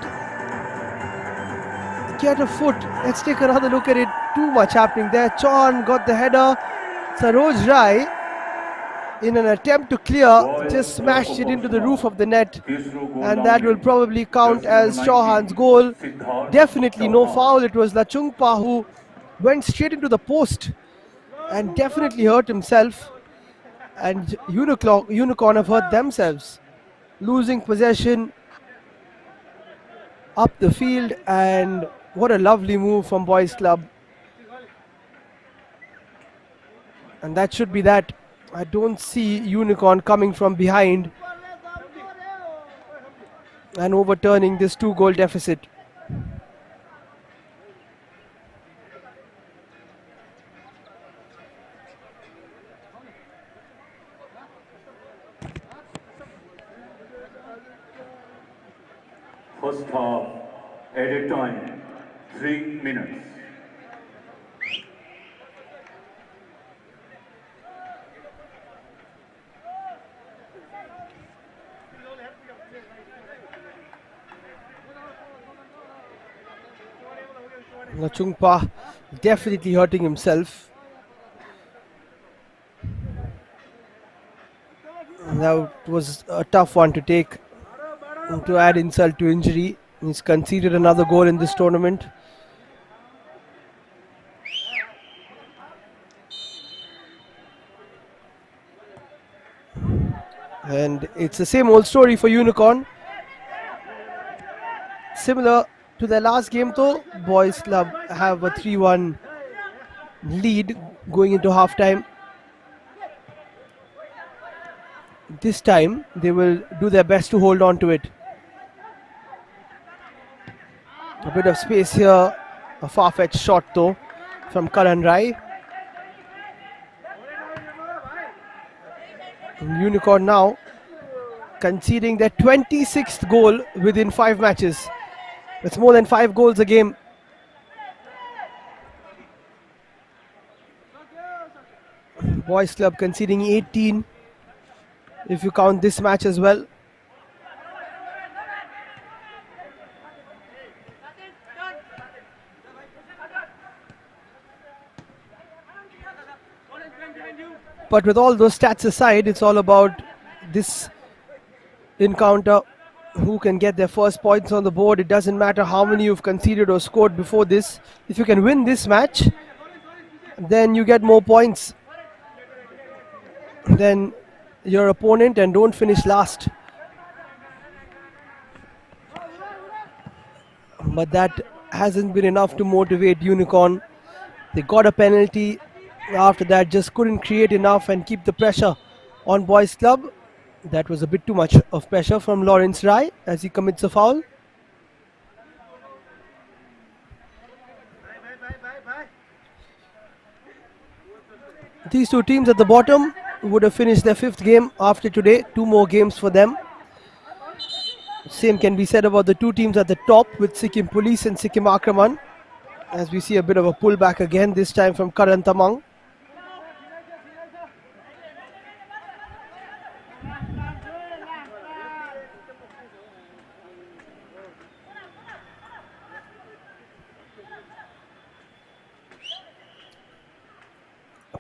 get a foot. Let's take another look at it. Too much happening there. Chauhan got the header. Saroj Rai, in an attempt to clear, just smashed it into the roof of the net. And that will probably count as Chauhan's goal. Definitely no foul. It was Lachungpa who went straight into the post and definitely hurt himself. And Unicorn have hurt themselves, losing possession up the field. And what a lovely move from Boys Club. And that should be that. I don't see Unicorn coming from behind and overturning this 2-goal deficit.
First half, added time, 3 minutes.
Lachungpa definitely hurting himself. That was a tough one to take, to add insult to injury. He's conceded another goal in this tournament. And it's the same old story for Unicorn. Similar to their last game though, Boys Club have a 3-1 lead going into halftime. This time they will do their best to hold on to it. A bit of space here, a far-fetched shot though from Karan Rai. And Unicorn now conceding their 26th goal within 5 matches. That's more than 5 goals a game. Boys Club conceding 18 if you count this match as well. But with all those stats aside, it's all about this encounter. Who can get their first points on the board? It doesn't matter how many you've conceded or scored before this. If you can win this match, then you get more points than your opponent and don't finish last. But that hasn't been enough to motivate Unicorn. They got a penalty. After that, just couldn't create enough and keep the pressure on Boys Club. That was a bit too much of pressure from Lawrence Rai as he commits a foul. These two teams at the bottom would have finished their 5th game after today. 2 more games for them. Same can be said about the 2 teams at the top with Sikkim Police and Sikkim Akraman. As we see a bit of a pullback again, this time from Karan Tamang.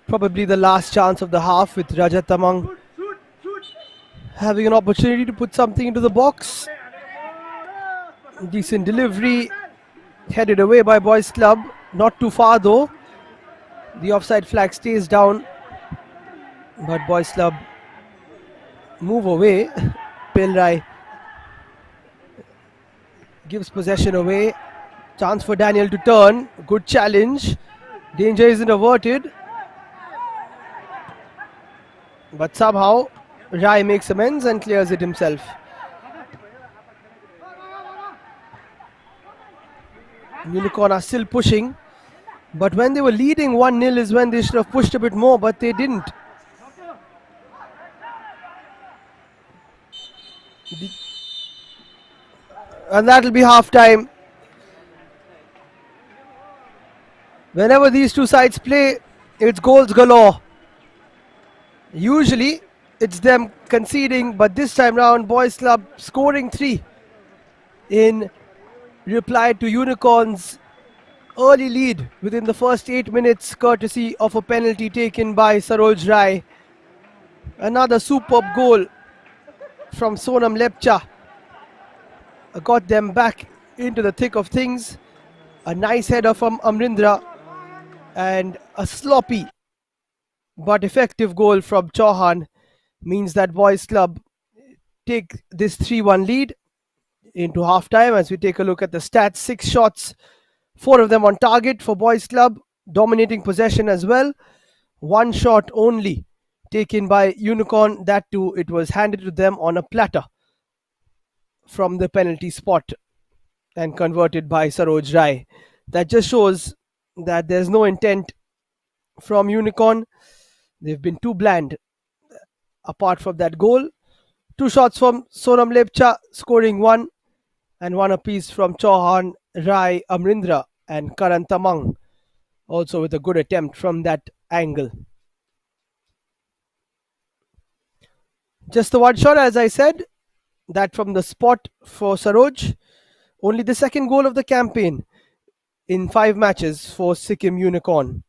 Probably the last chance of the half, with Rajat Tamang having an opportunity to put something into the box. Decent delivery, headed away by Boys Club. Not too far though. The offside flag stays down, but Boys Club move away. Pilrai gives possession away. Chance for Daniel to turn. Good challenge. Danger isn't averted. But somehow Rai makes amends and clears it himself. Unicorn are still pushing. But when they were leading 1-0 is when they should have pushed a bit more, but they didn't. And that'll be half time. Whenever these two sides play, it's goals galore. Usually it's them conceding, but this time round Boys Club scoring 3 in reply to Unicorn's early lead within the first 8 minutes, courtesy of a penalty taken by Saroj Rai. Another superb goal from Sonam Lepcha got them back into the thick of things. A nice header from Amrindra and a sloppy but effective goal from Chauhan means that Boys Club take this 3-1 lead into half-time. As we take a look at the stats, 6 shots, 4 of them on target for Boys Club, dominating possession as well. 1 shot only taken by Unicorn, that too it was handed to them on a platter from the penalty spot and converted by Saroj Rai. That just shows that there's no intent from Unicorn. They've been too bland apart from that goal. 2 shots from Sonam Lepcha, scoring 1, and 1 apiece from Chauhan, Rai, Amrindra and Karan Tamang, also with a good attempt from that angle. Just the 1 shot, as I said, that from the spot for Saroj. Only the 2nd goal of the campaign in 5 matches for Sikkim Unicorn.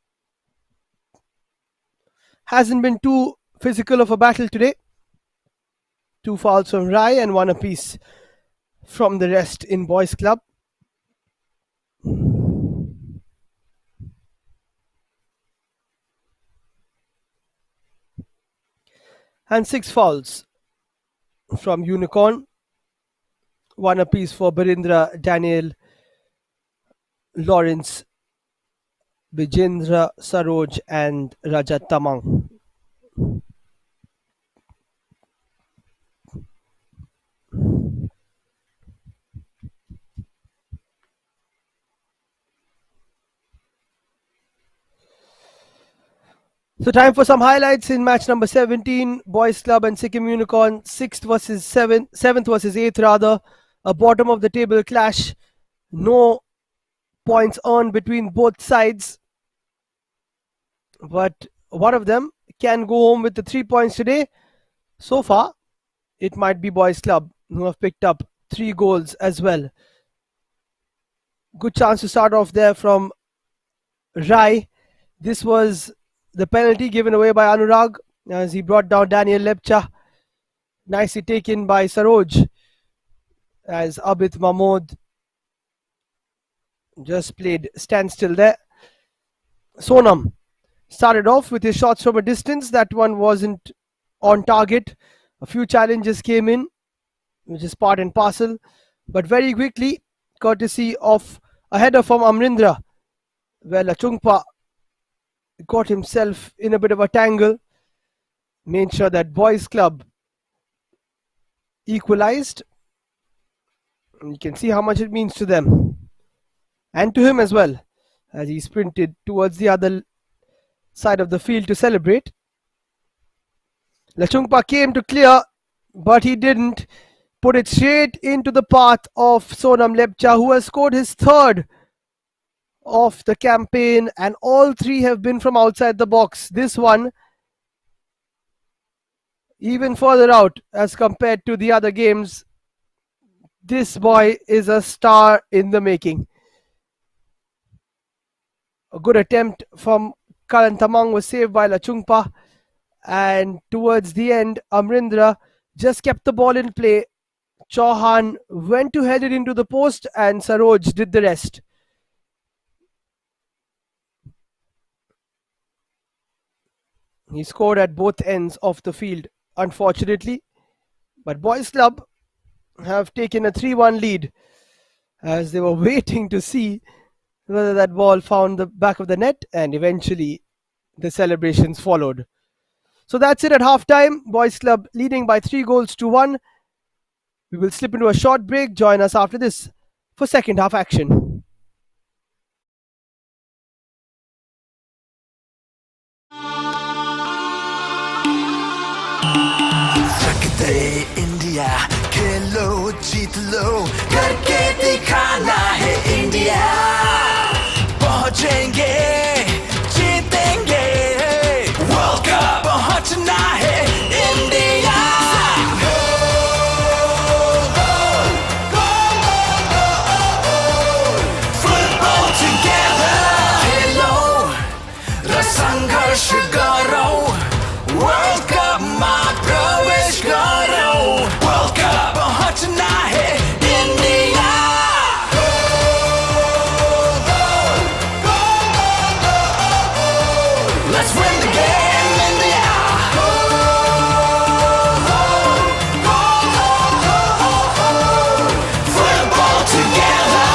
Hasn't been too physical of a battle today. 2 fouls from Rai and 1 apiece from the rest in Boys Club. And 6 fouls from Unicorn. 1 apiece for Barindra, Daniel, Lawrence, Bijendra, Saroj and Rajat Tamang. So time for some highlights in match number 17. Boys Club and Sikkim Unicorn, 7th versus 8th rather. A bottom of the table clash. No points earned between both sides. But one of them can go home with the 3 points today. So far, it might be Boys Club who have picked up 3 goals as well. Good chance to start off there from Rai. This was the penalty given away by Anurag as he brought down Daniel Lepcha. Nicely taken by Saroj as Abid Mahmood just played standstill there. Sonam started off with his shots from a distance. That one wasn't on target. A few challenges came in, which is part and parcel. But very quickly, courtesy of a header from Amrindra, where Lachungpa got himself in a bit of a tangle, made sure that Boys Club equalized. And you can see how much it means to them and to him as well, as he sprinted towards the other side of the field to celebrate. Lachungpa came to clear, but he didn't. Put it straight into the path of Sonam Lepcha, who has scored his 3rd of the campaign, and all 3 have been from outside the box. This one even further out as compared to the other games. This boy is a star in the making. A good attempt from Karantamang was saved by Lachungpa. And towards the end, Amrindra just kept the ball in play. Chauhan went to head it into the post, and Saroj did the rest. He scored at both ends of the field, unfortunately. But Boys Club have taken a 3-1 lead as they were waiting to see whether that ball found the back of the net, and eventually the celebrations followed. So that's it at halftime. Boys Club leading by 3-1. We will slip into a short break. Join us after this for second half action.
सकते India खेलो जीत लो करके दिखाना है India पहुंचेंगे जीतेंगे world cup पहुंचना है India football together खेलो र संघर्ष गरौ world cup मा प्रवेश गरौ वर्ल्ड कप पहुंचना है India Let's win the game, India! Football together!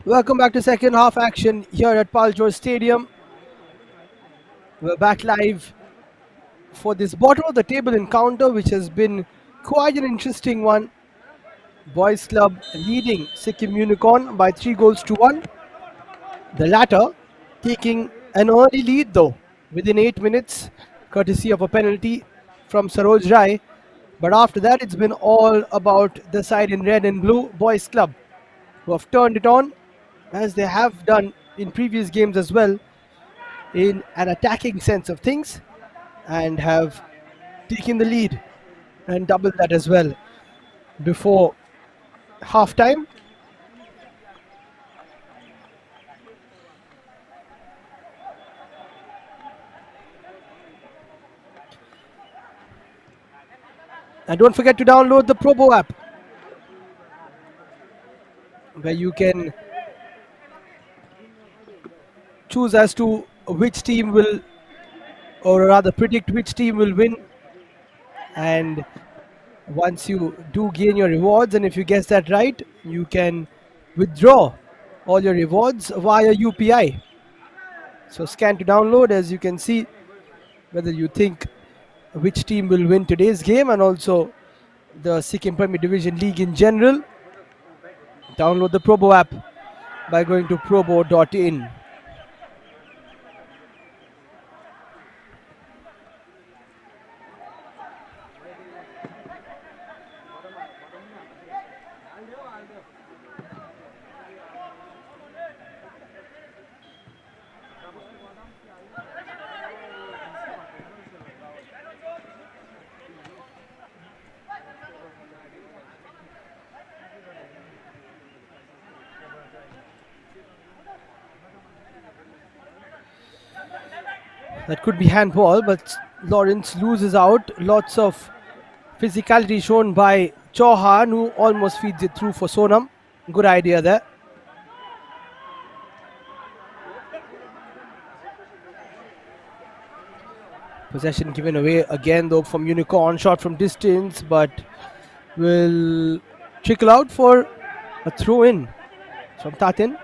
Welcome back to second half action here at Palzor Stadium. We're back live for this bottom of the table encounter, which has been quite an interesting one. Boys Club leading Sikkim Unicorn by 3 goals to 1. The latter taking an early lead though within 8 minutes, courtesy of a penalty from Saroj Rai. But after that, it's been all about the side in red and blue, Boys Club, who have turned it on as they have done in previous games as well, in an attacking sense of things, and have taken the lead and doubled that as well before half time. And don't forget to download the Probo app, where you can choose as to which team will, or rather predict which team will win. And once you do gain your rewards, and if you guess that right, you can withdraw all your rewards via UPI. So scan to download, as you can see whether you think which team will win today's game and also the Sikkim Premier Division League in general. Download the Probo app by going to probo.in. That could be handball, but Lawrence loses out. Lots of physicality shown by Chauhan, who almost feeds it through for Sonam. Good idea there. Possession given away again though from Unicorn. Shot from distance, but will trickle out for a throw in from Tatin.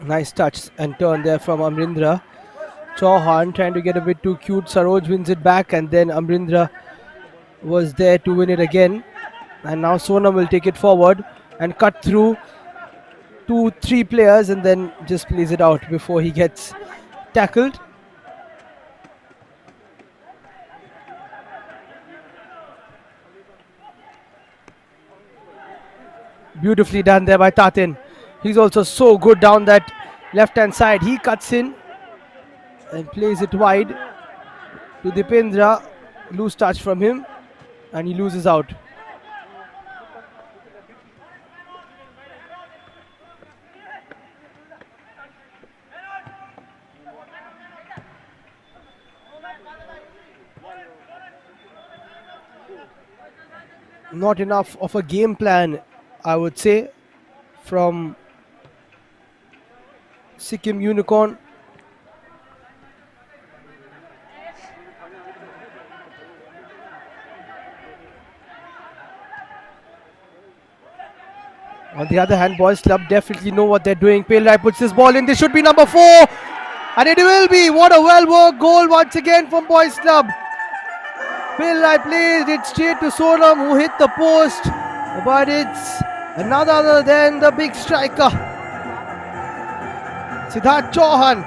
Nice touch and turn there from Amrindra. Chauhan trying to get a bit too cute. Saroj wins it back, and then Amrindra was there to win it again. And now Sonam will take it forward and cut through 2-3 players and then just plays it out before he gets tackled. Beautifully done there by Tatin. He's also so good down that left hand side. He cuts in and plays it wide to Dipendra. Loose touch from him and he loses out. Not enough of a game plan, I would say, from Sikkim Unicorn. On the other hand, Boys Club definitely know what they're doing. Pelrai puts this ball in. This should be number 4. And it will be. What a well-worked goal once again from Boys Club. Pelrai plays it straight to Sonam, who hit the post. But it's another other than the big striker, Siddharth Chauhan,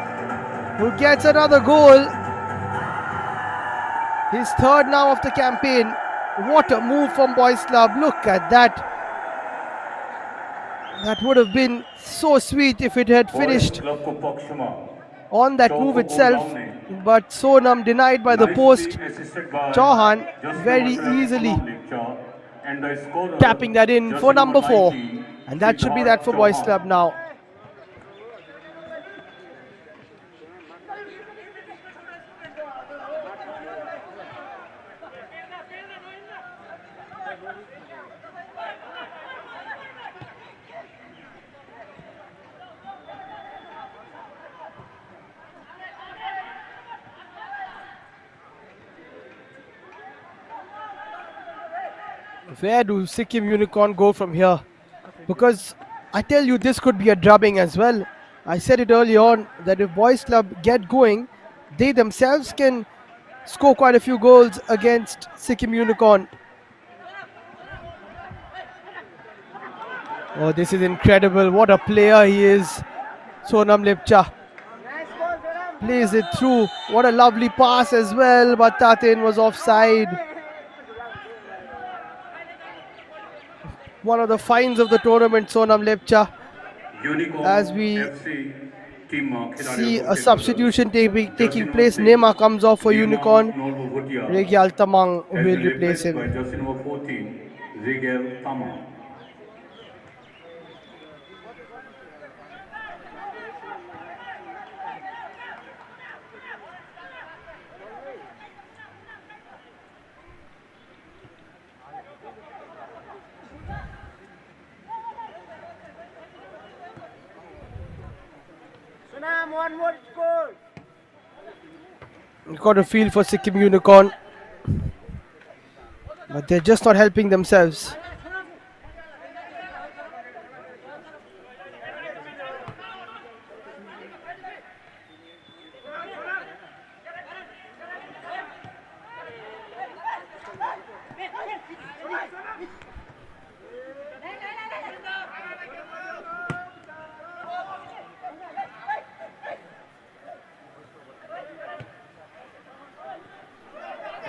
who gets another goal. His third now of the campaign. What a move from Boys Club. Look at that. That would have been so sweet if it had finished on that move itself, but Sonam denied by the post. Chauhan very easily tapping that in for number 4, and that should be that for Boys Club now. Where do Sikkim Unicorn go from here? Because I tell you, this could be a drubbing as well. I said it early on that if Boys Club get going, they themselves can score quite a few goals against Sikkim Unicorn. Oh, this is incredible. What a player he is. Sonam Lepcha plays it through. What a lovely pass as well, but Tatin was offside. One of the finds of the tournament, Sonam Lepcha. As we see a substitution taking place, Nema comes off for Unicorn. Regial Tamang will replace him. Got a feel for Sikkim Unicorn, but they're just not helping themselves.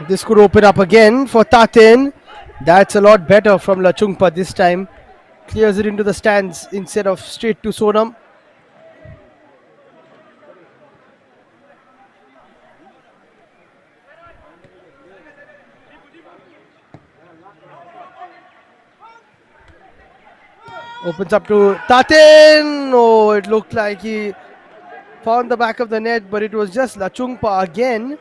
This could open up again for Tatin. That's a lot better from Lachungpa this time. Clears it into the stands instead of straight to Sonam. Opens up to Tatin. Oh, it looked like he found the back of the net, but it was just Lachungpa again,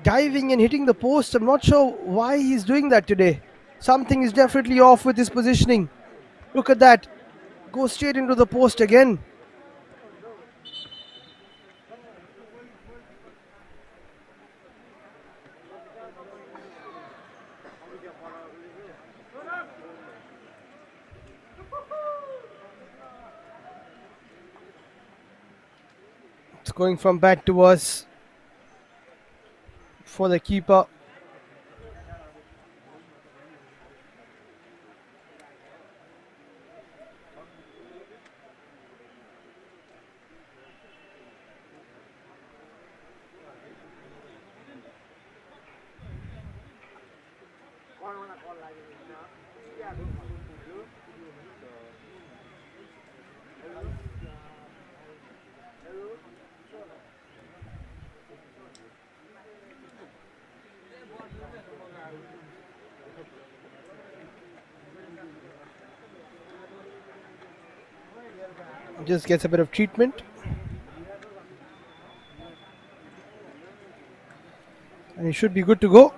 diving and hitting the post. I'm not sure why he's doing that today. Something is definitely off with his positioning. Look at that. Go straight into the post again. It's going from bad to worse for the keeper. Just gets a bit of treatment. And he should be good to go.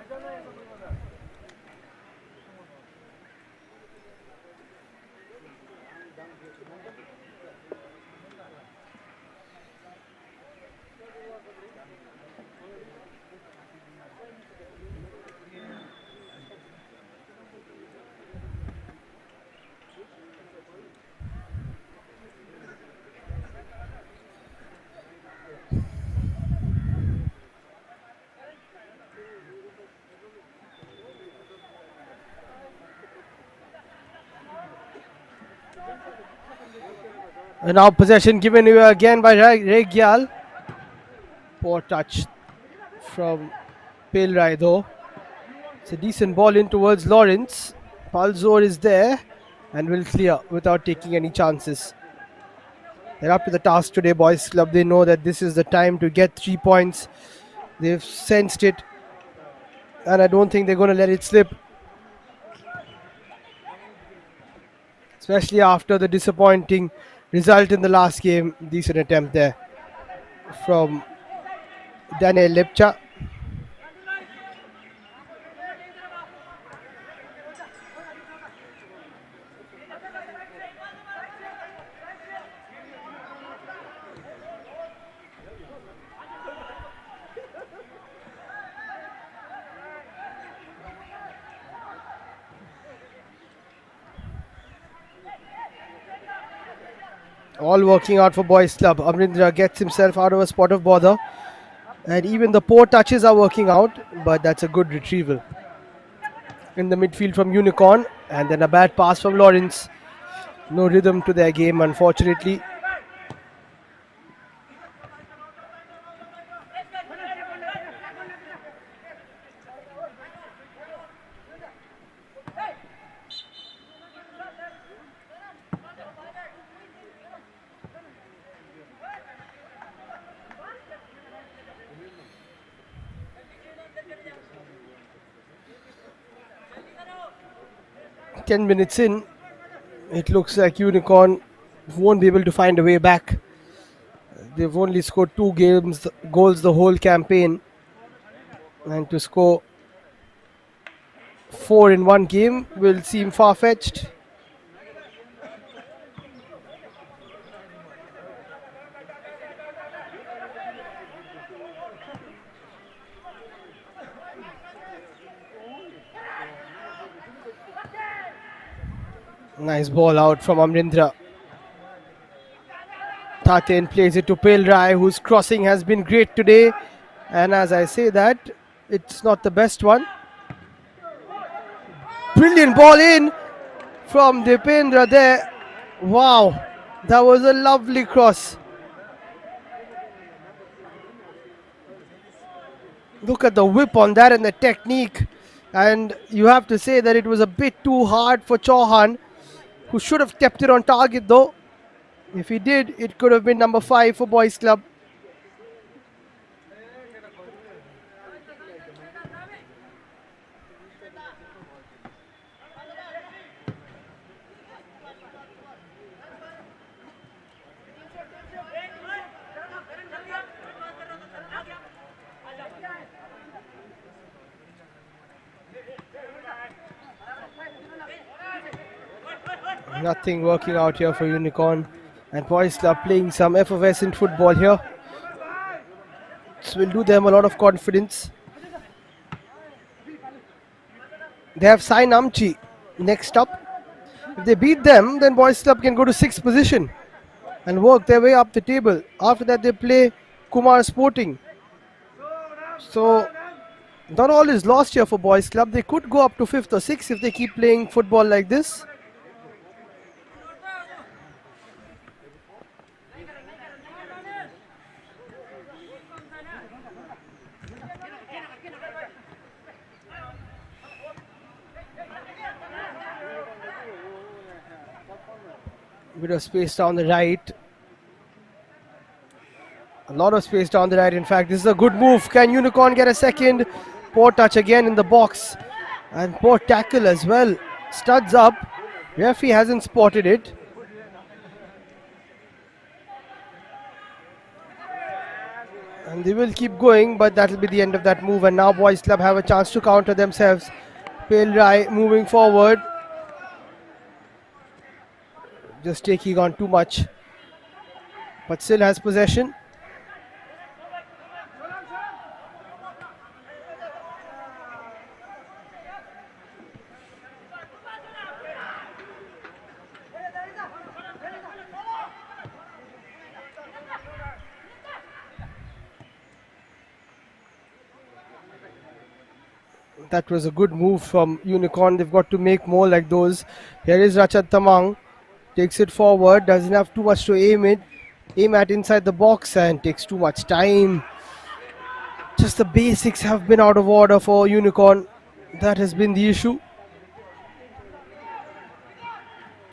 And now possession given away again by Regial. Poor touch from Pelrai though. It's a decent ball in towards Lawrence. Palzor is there and will clear without taking any chances. They're up to the task today, boys club. They know that this is the time to get 3 points. They've sensed it, and I don't think they're going to let it slip. Especially after the disappointing result in the last game. Decent attempt there from Daniel Lepcha. All working out for boys club. Amrindra gets himself out of a spot of bother. And even the poor touches are working out. But that's a good retrieval. In the midfield from Unicorn. And then a bad pass from Lawrence. No rhythm to their game, unfortunately. Ten minutes in, it looks like Unicorn won't be able to find a way back. They've only scored 2 goals the whole campaign, and to score 4 in one game will seem far-fetched. Nice ball out from Amrindra. Taten plays it to Pelrai, whose crossing has been great today. And as I say that, it's not the best one. Brilliant ball in from Dipendra there. Wow, that was a lovely cross. Look at the whip on that and the technique. And you have to say that it was a bit too hard for Chauhan, who should have kept it on target though. If he did, it could have been number 5 for boys club. Nothing working out here for Unicorn, and boys club playing some effervescent football here. This will do them a lot of confidence. They have Sai Namchi next up. If they beat them, then boys club can go to 6th position and work their way up the table. After that, they play Kumar Sporting. So not all is lost here for boys club. They could go up to 5th or 6th if they keep playing football like this. Bit of space down the right. A lot of space down the right. In fact, this is a good move. Can Unicorn get a second? Poor touch again in the box. And poor tackle as well. Studs up. Referee hasn't spotted it. And they will keep going, but that will be the end of that move. And now boys club have a chance to counter themselves. Pelrai moving forward. Just taking on too much, but still has possession. That was a good move from Unicorn. They've got to make more like those. Here is Rachad Tamang. Takes it forward, doesn't have too much to aim at inside the box, and takes too much time. Just the basics have been out of order for Unicorn. That has been the issue.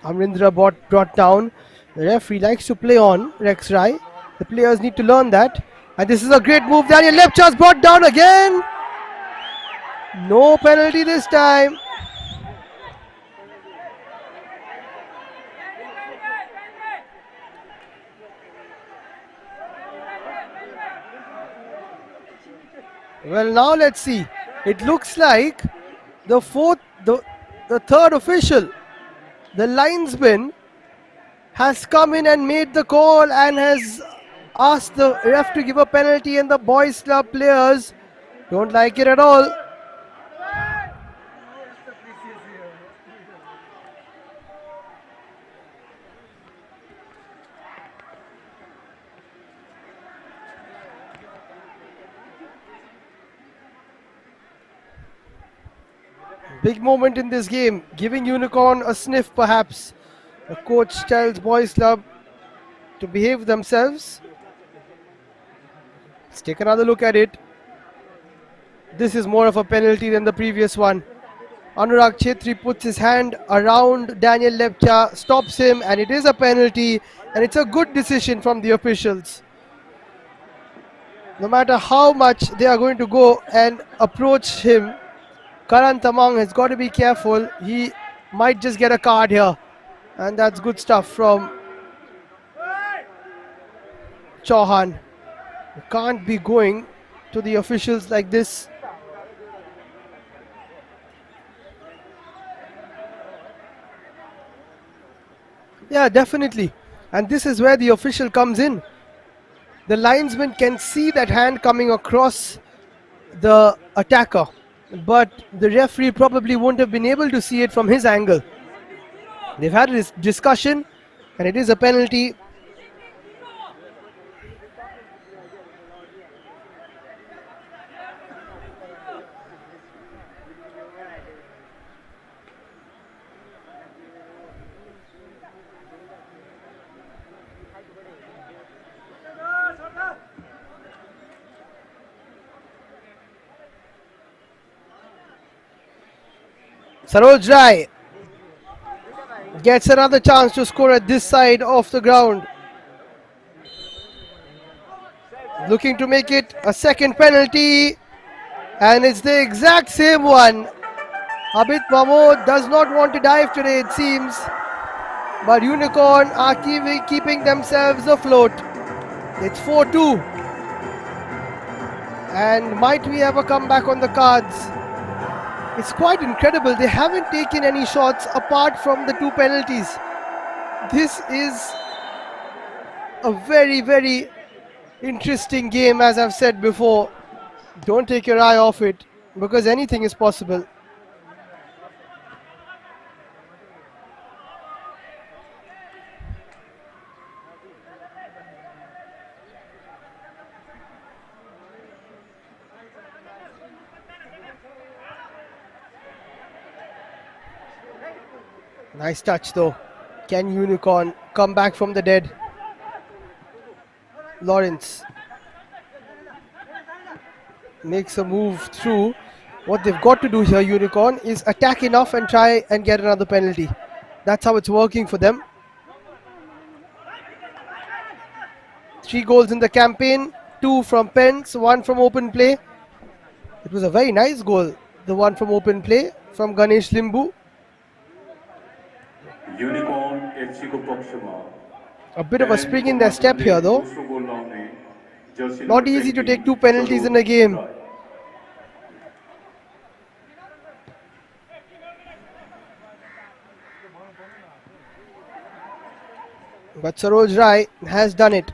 Amrindra brought down. The referee likes to play on Rex Rai. The players need to learn that. And this is a great move. Daniel Lepcha's brought down again. No penalty this time. Well, now let's see. It looks like the third official, the linesman, has come in and made the call and has asked the ref to give a penalty, and the boys club players don't like it at all. Big moment in this game, giving Unicorn a sniff perhaps. The coach tells boys club to behave themselves. Let's take another look at it. This is more of a penalty than the previous one. Anurag Chetri puts his hand around Daniel Lepcha, stops him, and it is a penalty, and it's a good decision from the officials. No matter how much they are going to go and approach him, Karan Tamang has got to be careful. He might just get a card here, and that's good stuff from Chauhan. You can't be going to the officials like this. Yeah, definitely. And this is where the official comes in. The linesman can see that hand coming across the attacker, but the referee probably won't have been able to see it from his angle. They've had this discussion, and it is a penalty. Saroj Rai gets another chance to score at this side of the ground. Looking to make it a second penalty, and it's the exact same one. Abid Mahmood does not want to dive today, it seems, but Unicorn are keeping themselves afloat. It's 4-2, and might we have a comeback on the cards? It's quite incredible. They haven't taken any shots apart from the two penalties. This is a very, very interesting game, as I've said before. Don't take your eye off it, because anything is possible. Nice touch though. Can Unicorn come back from the dead? Lawrence makes a move through. What they've got to do here, Unicorn, is attack enough and try and get another penalty. That's how it's working for them. 3 goals in the campaign, 2 from pens, 1 from open play. It was a very nice goal, the one from open play from Ganesh Limbu.
Unicorn FC को पक्षमा
A bit of a spring in their step here though. Not easy to take 2 penalties in a game. But Saroj Rai has done it.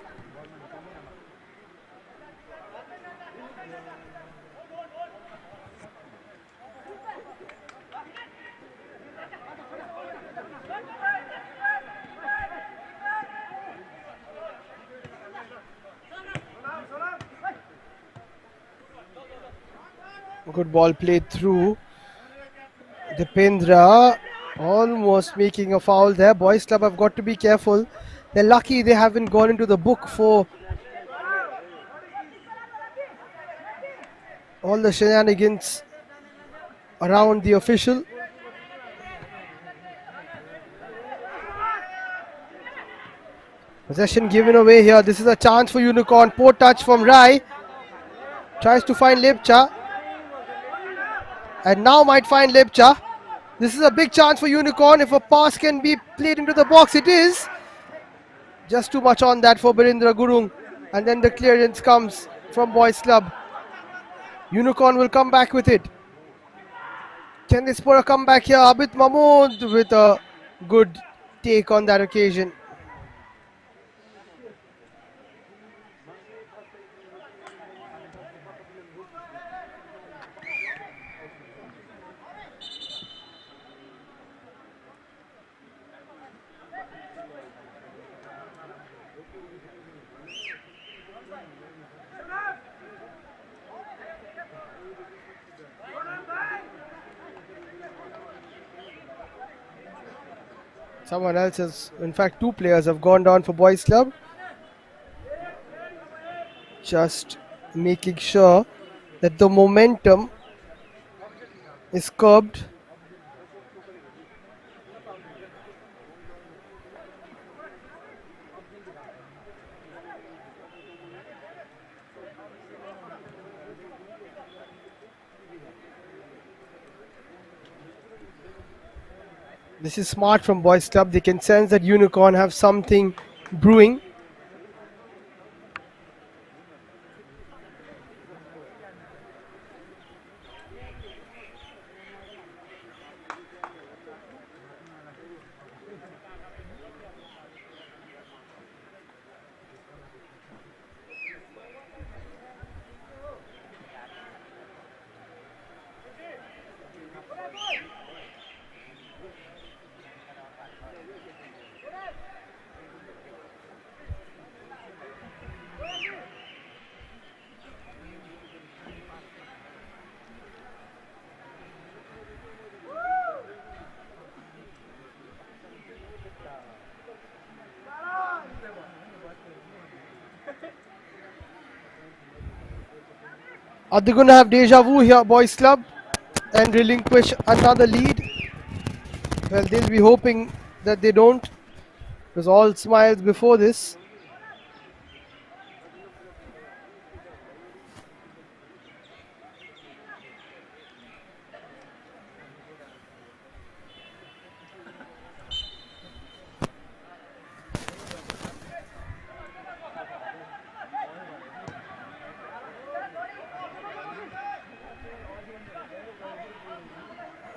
Good ball played through. Dipendra almost making a foul there. Boys Club have got to be careful. They're lucky they haven't gone into the book for all the shenanigans around the official. Possession given away here. This is a chance for Unicorn. Poor touch from Rai. Tries to find Lepcha. And now might find Lepcha. This is a big chance for Unicorn. If a pass can be played into the box, it is. Just too much on that for Birindra Gurung. And then the clearance comes from Boys Club. Unicorn will come back with it. Can they score a comeback here? Abid Mahmood with a good take on that occasion. Someone else has, in fact, two players have gone down for Boys Club. Just making sure that the momentum is curbed. This is smart from Boys Club. They can sense that Unicorn have something brewing. Are they going to have deja vu here, Boys Club, and relinquish another lead? Well, they'll be hoping that they don't. It was all smiles before this.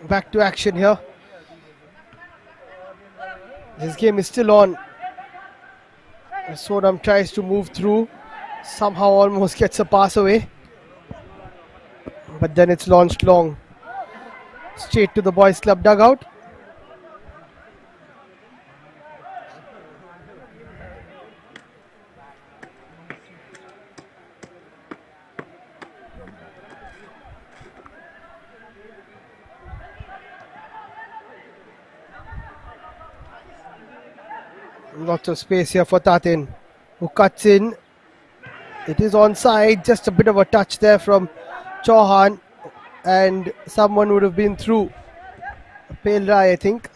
Back to action here. This game is still on. Sodam tries to move through. Somehow almost gets a pass away. But then it's launched long. Straight to the Boys Club dugout. Lots of space here for Tatin, who cuts in. It is onside. Just a bit of a touch there from Chauhan, and someone would have been through. Pale Rai, I think.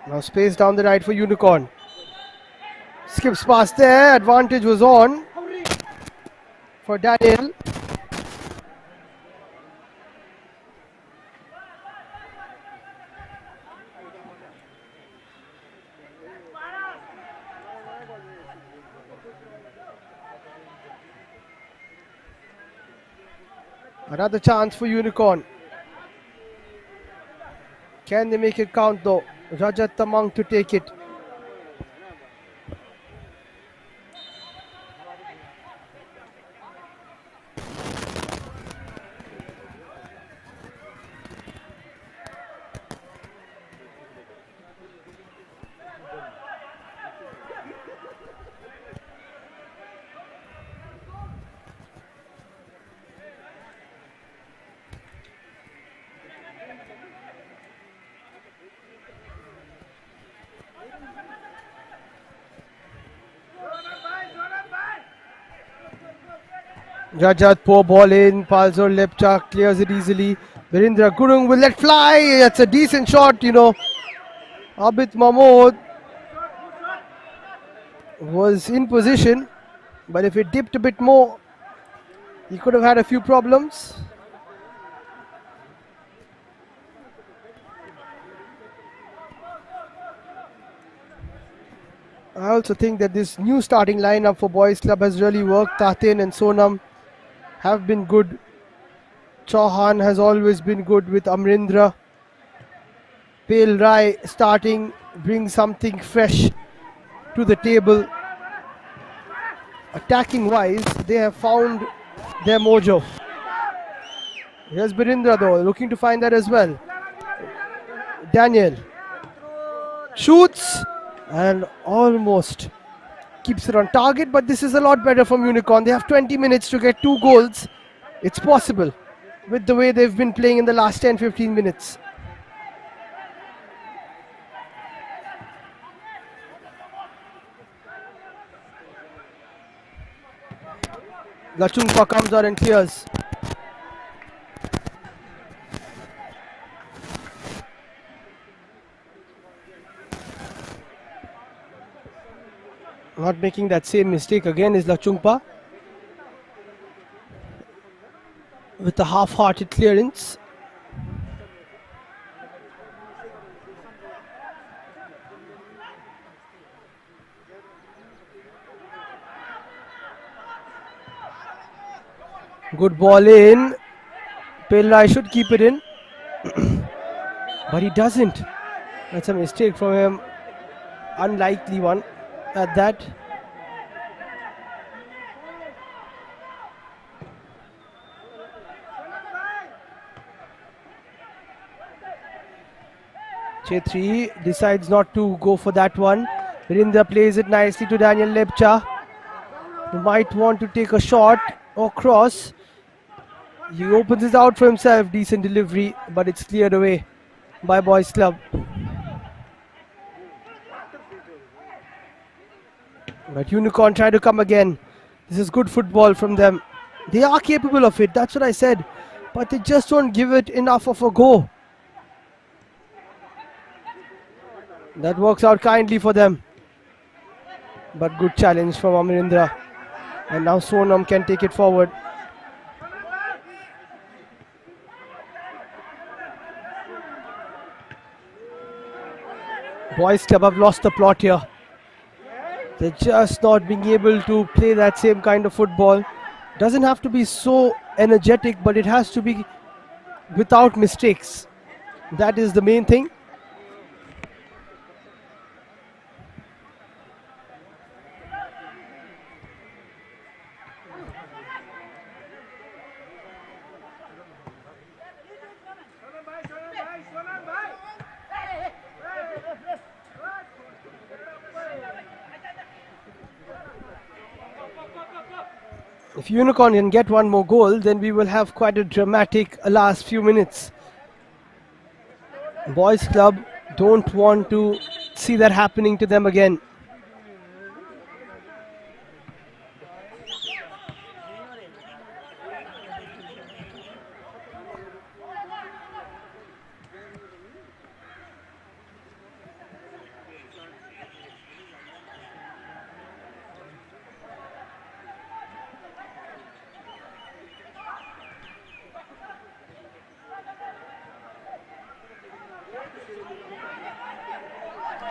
Now space down the right for Unicorn. Skips past there. Advantage was on for Daniel. Another chance for Unicorn. Can they make it count though? Rajat Tamang to take it. Rajat, poor ball in. Palzor Lepcha clears it easily. Virendra Gurung will let fly. That's a decent shot, you know. Abid Mahmood was in position, but if it dipped a bit more, he could have had a few problems. I also think that this new starting lineup for Boys Club has really worked. Tatin and Sonam have been good. Chauhan has always been good with Amrindra. Pale Rai starting brings something fresh to the table. Attacking wise, they have found their mojo. Here's Birindra though, looking to find that as well. Daniel shoots and almost keeps it on target, but this is a lot better from Unicorn. They have 20 minutes to get 2 goals. It's possible with the way they've been playing in the last 10-15 minutes. Lachungpa comes out and clears. Not making that same mistake again is Lachungpa. With a half-hearted clearance. Good ball in. Pillai should keep it in. But he doesn't. That's a mistake from him. Unlikely one at that. Chetri decides not to go for that one. Virendra plays it nicely to Daniel Lepcha, who might want to take a shot or cross. He opens it out for himself. Decent delivery, but it's cleared away by Boys Club. But Unicorn try to come again. This is good football from them. They are capable of it, that's what I said. But they just don't give it enough of a go. That works out kindly for them. But good challenge from Amarindra. And now Sonam can take it forward. Boys Club have lost the plot here. They're just not being able to play that same kind of football. Doesn't have to be so energetic, but it has to be without mistakes. That is the main thing. If Unicorn can get one more goal, then we will have quite a dramatic last few minutes. Boys Club don't want to see that happening to them again.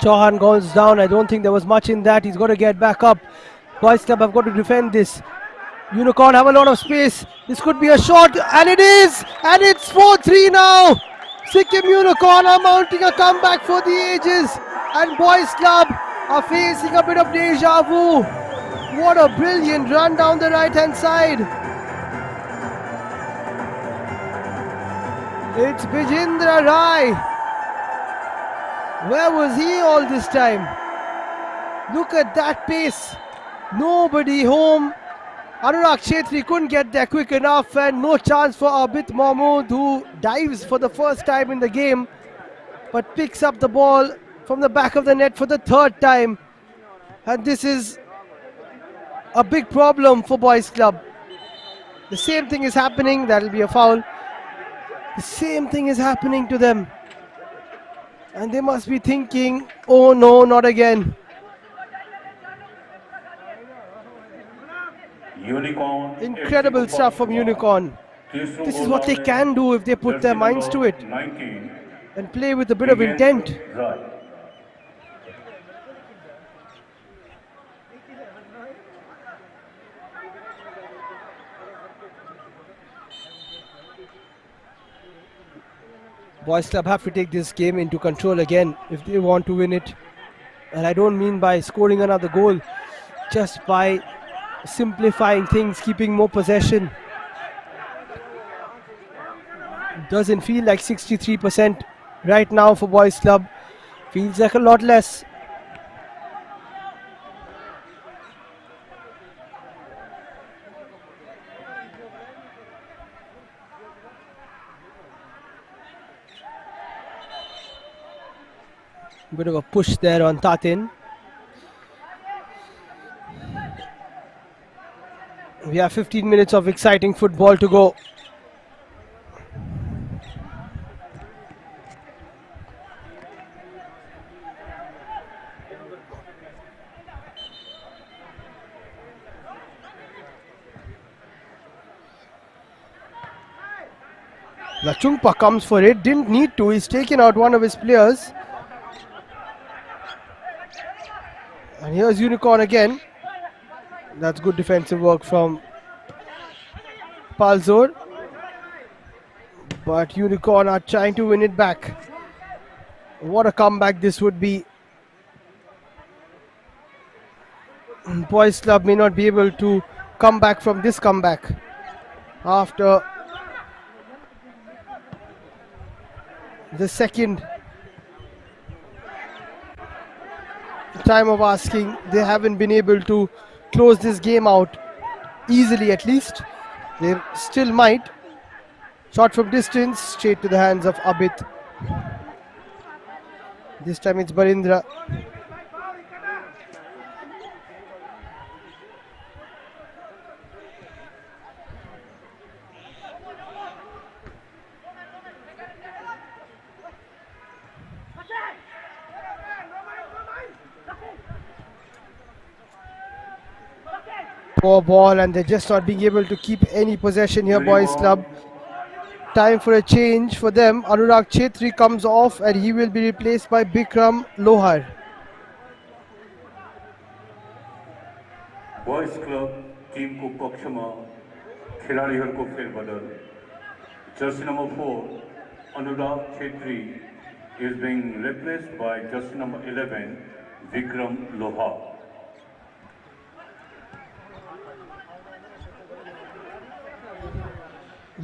Chauhan goes down. I don't think there was much in that. He's got to get back up. Boys Club have got to defend this. Unicorn have a lot of space. This could be a shot, and it is! And it's 4-3 now! Sikkim Unicorn are mounting a comeback for the ages. And Boys Club are facing a bit of deja vu. What a brilliant run down the right-hand side. It's Bijindra Rai. Where was he all this time? Look at that pace. Nobody home. Anurag Chetri couldn't get there quick enough, and no chance for Abid Mahmood, who dives for the first time in the game but picks up the ball from the back of the net for the third time. And this is a big problem for Boys Club. The same thing is happening. That'll be a foul. The same thing is happening to them. And they must be thinking, oh no, not again.
Unicorn.
Incredible stuff from Unicorn. This is what they can do if they put their minds to it
19.
and play with a bit of intent.
Right.
Boys Club have to take this game into control again if they want to win it. And I don't mean by scoring another goal, just by simplifying things, keeping more possession. Doesn't feel like 63% right now for Boys Club. Feels like a lot less. Bit of a push there on Tatin. We have 15 minutes of exciting football to go. Lachungpa comes for it, didn't need to, he's taken out one of his players. And here's Unicorn again. That's good defensive work from Palzor. But Unicorn are trying to win it back. What a comeback this would be. Boys Club may not be able to come back from this comeback after the second time of asking. They haven't been able to close this game out easily, at least. They still might. Shot from distance, straight to the hands of Abid. This time it's Barindra. Poor ball, and they're just not being able to keep any possession here, Boys Club. Time for a change for them. Anurag Chetri comes off and he will be replaced by Bikram Lohar.
Boys Club team को पक्ष में खिलाड़ीहरूको फेरबदल. Jersey number 4, Anurag Chetri is being replaced by jersey number 11, Vikram Lohar.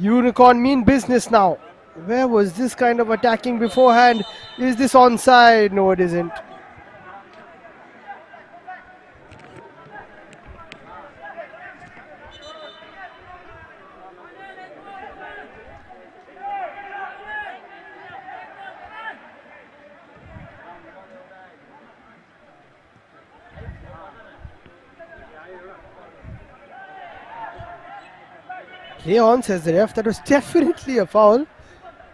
Unicorn mean business now. Where was this kind of attacking beforehand? Is this onside? No, it isn't. Play on, says the ref. That was definitely a foul.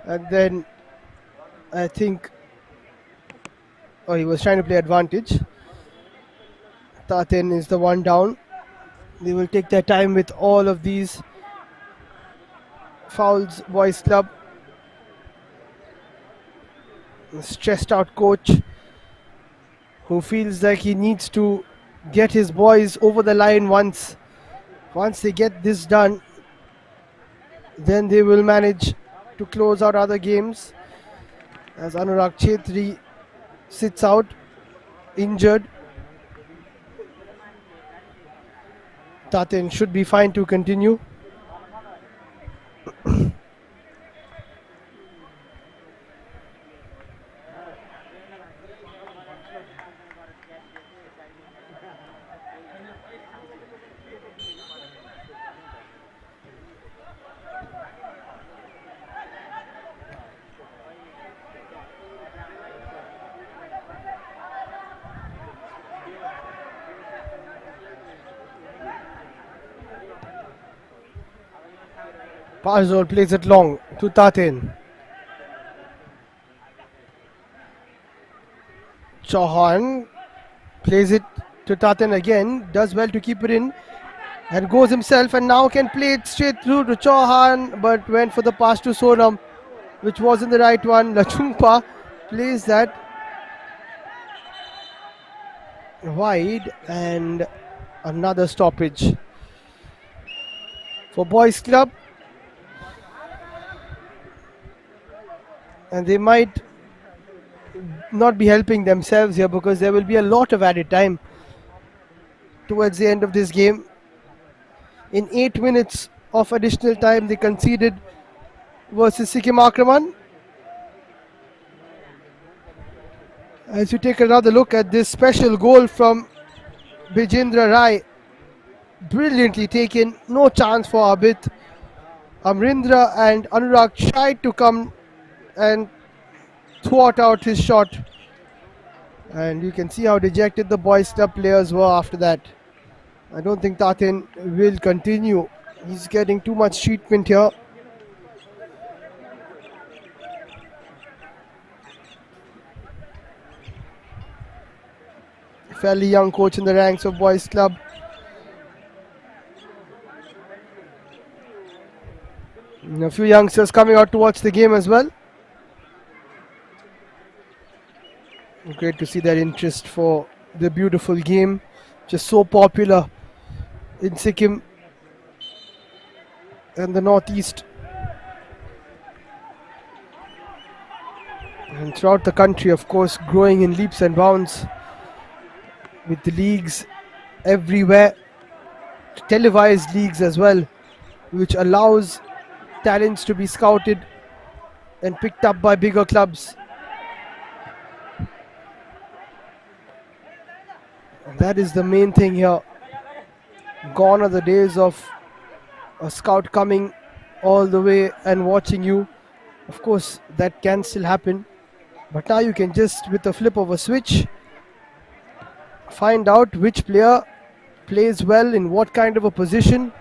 And then I think, oh, he was trying to play advantage. Tatin is the one down. They will take their time with all of these fouls, Boys Club. A stressed out coach who feels like he needs to get his boys over the line once. Once they get this done, then they will manage to close out other games. As Anurag Chetri sits out, injured. Tatin should be fine to continue. Palzor plays it long to Tatin. Chauhan plays it to Tatin again. Does well to keep it in. and goes himself and now can play it straight through to Chauhan, but went for the pass to Sonam, which wasn't the right one. Lachungpa plays that wide, and another stoppage for Boys Club, and they might not be helping themselves here because there will be a lot of added time towards the end of this game. In 8 minutes of additional time they conceded versus Sikkim Akraman. As you take another look at this special goal from Bijendra Rai, brilliantly taken, no chance for Abid. Amrindra and Anurag tried to come and thwart out his shot, and you can see how dejected the Boys Club players were after that. I don't think Tatin will continue. He's getting too much treatment here. Fairly young coach in the ranks of Boys Club. And a few youngsters coming out to watch the game as well. Great to see their interest for the beautiful game, just so popular in Sikkim and the northeast and throughout the country, of course, growing in leaps and bounds with the leagues everywhere, televised leagues as well, which allows talents to be scouted and picked up by bigger clubs. And that is the main thing here. Gone are the days of a scout coming all the way and watching you. Of course, that can still happen, but now you can just, with a flip of a switch, find out which player plays well in what kind of a position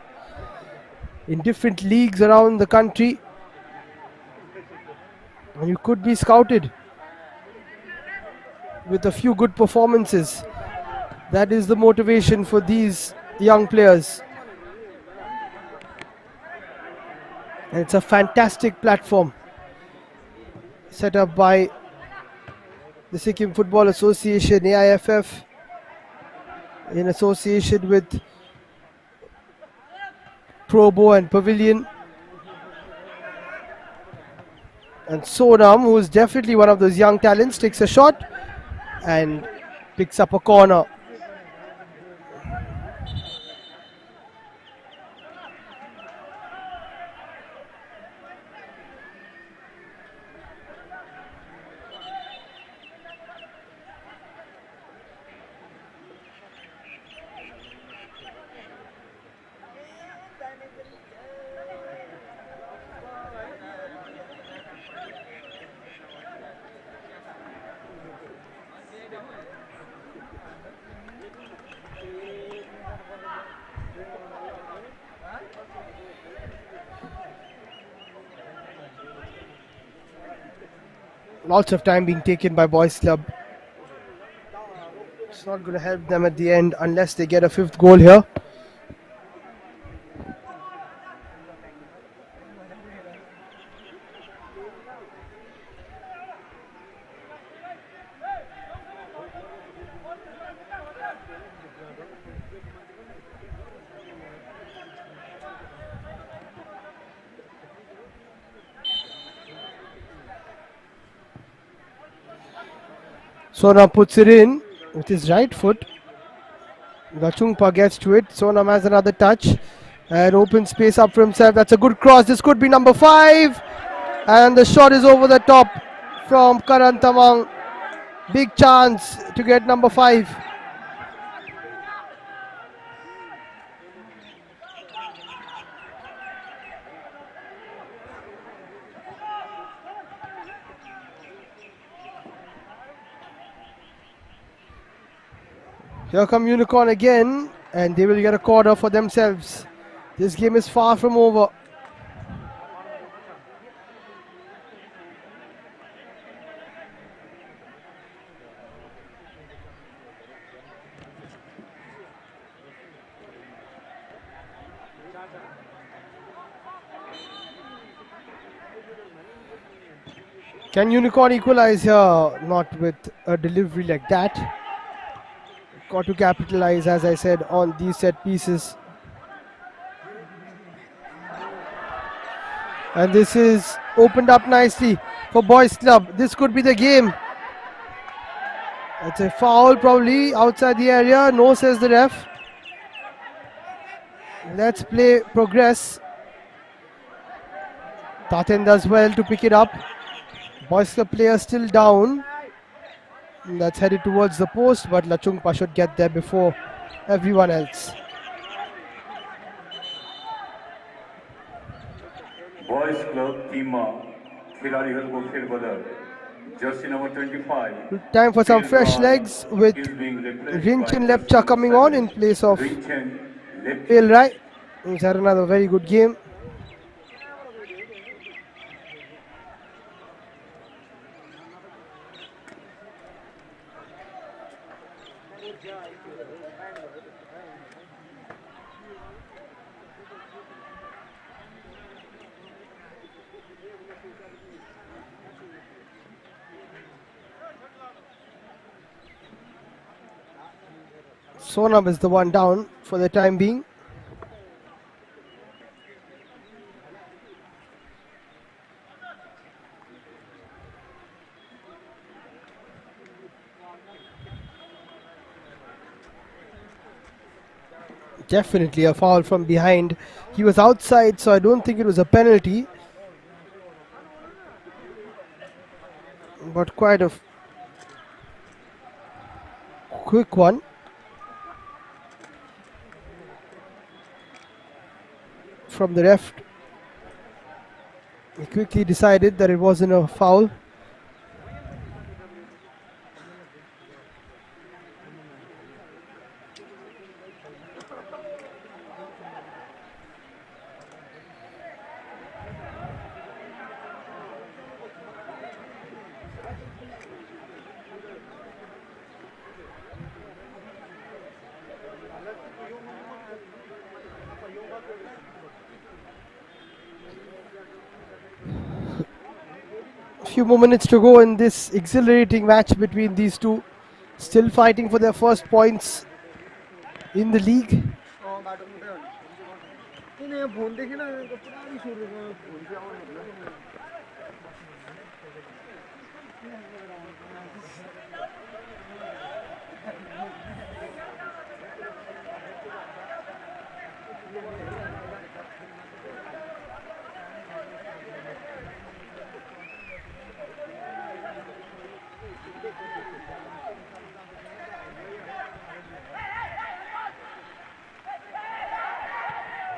in different leagues around the country, and you could be scouted with a few good performances. That is the motivation for these young players, and it's a fantastic platform set up by the Sikkim Football Association, AIFF, in association with Probo and Pavilion. And Sonam, who is definitely one of those young talents, takes a shot and picks up a corner. Lots of time being taken by Boys Club. It's not going to help them at the end unless they get a fifth goal here. Sonam puts it in with his right foot. Lachungpa gets to it. Sonam has another touch and open space up for himself. That's a good cross. This could be number 5. And the shot is over the top from Karan Tamang. Big chance to get number 5. Here come Unicorn again, and they will get a corner for themselves. This game is far from over. Can Unicorn equalize here? Not with a delivery like that. Got to capitalize, as I said, on these set pieces. And this is opened up nicely for Boys Club. This could be the game. It's a foul probably outside the area. No, says the ref. Let's play progress. Taten does well to pick it up. Boys Club player still down. That's headed towards the post, but Lachungpa should get there before everyone else.
Boys Club team खिलाड़ीहरूको फेरबदल. Jersey number 25.
Time for some fresh legs with Rinchen Lepcha coming on in place of Phil Rai, who's had another very good game. Sonam is the one down for the time being. Definitely a foul from behind. He was outside, so I don't think it was a penalty. But quite a quick one. From the ref. He quickly decided that it wasn't a foul. Few more minutes to go in this exhilarating match between these two, still fighting for their first points in the league.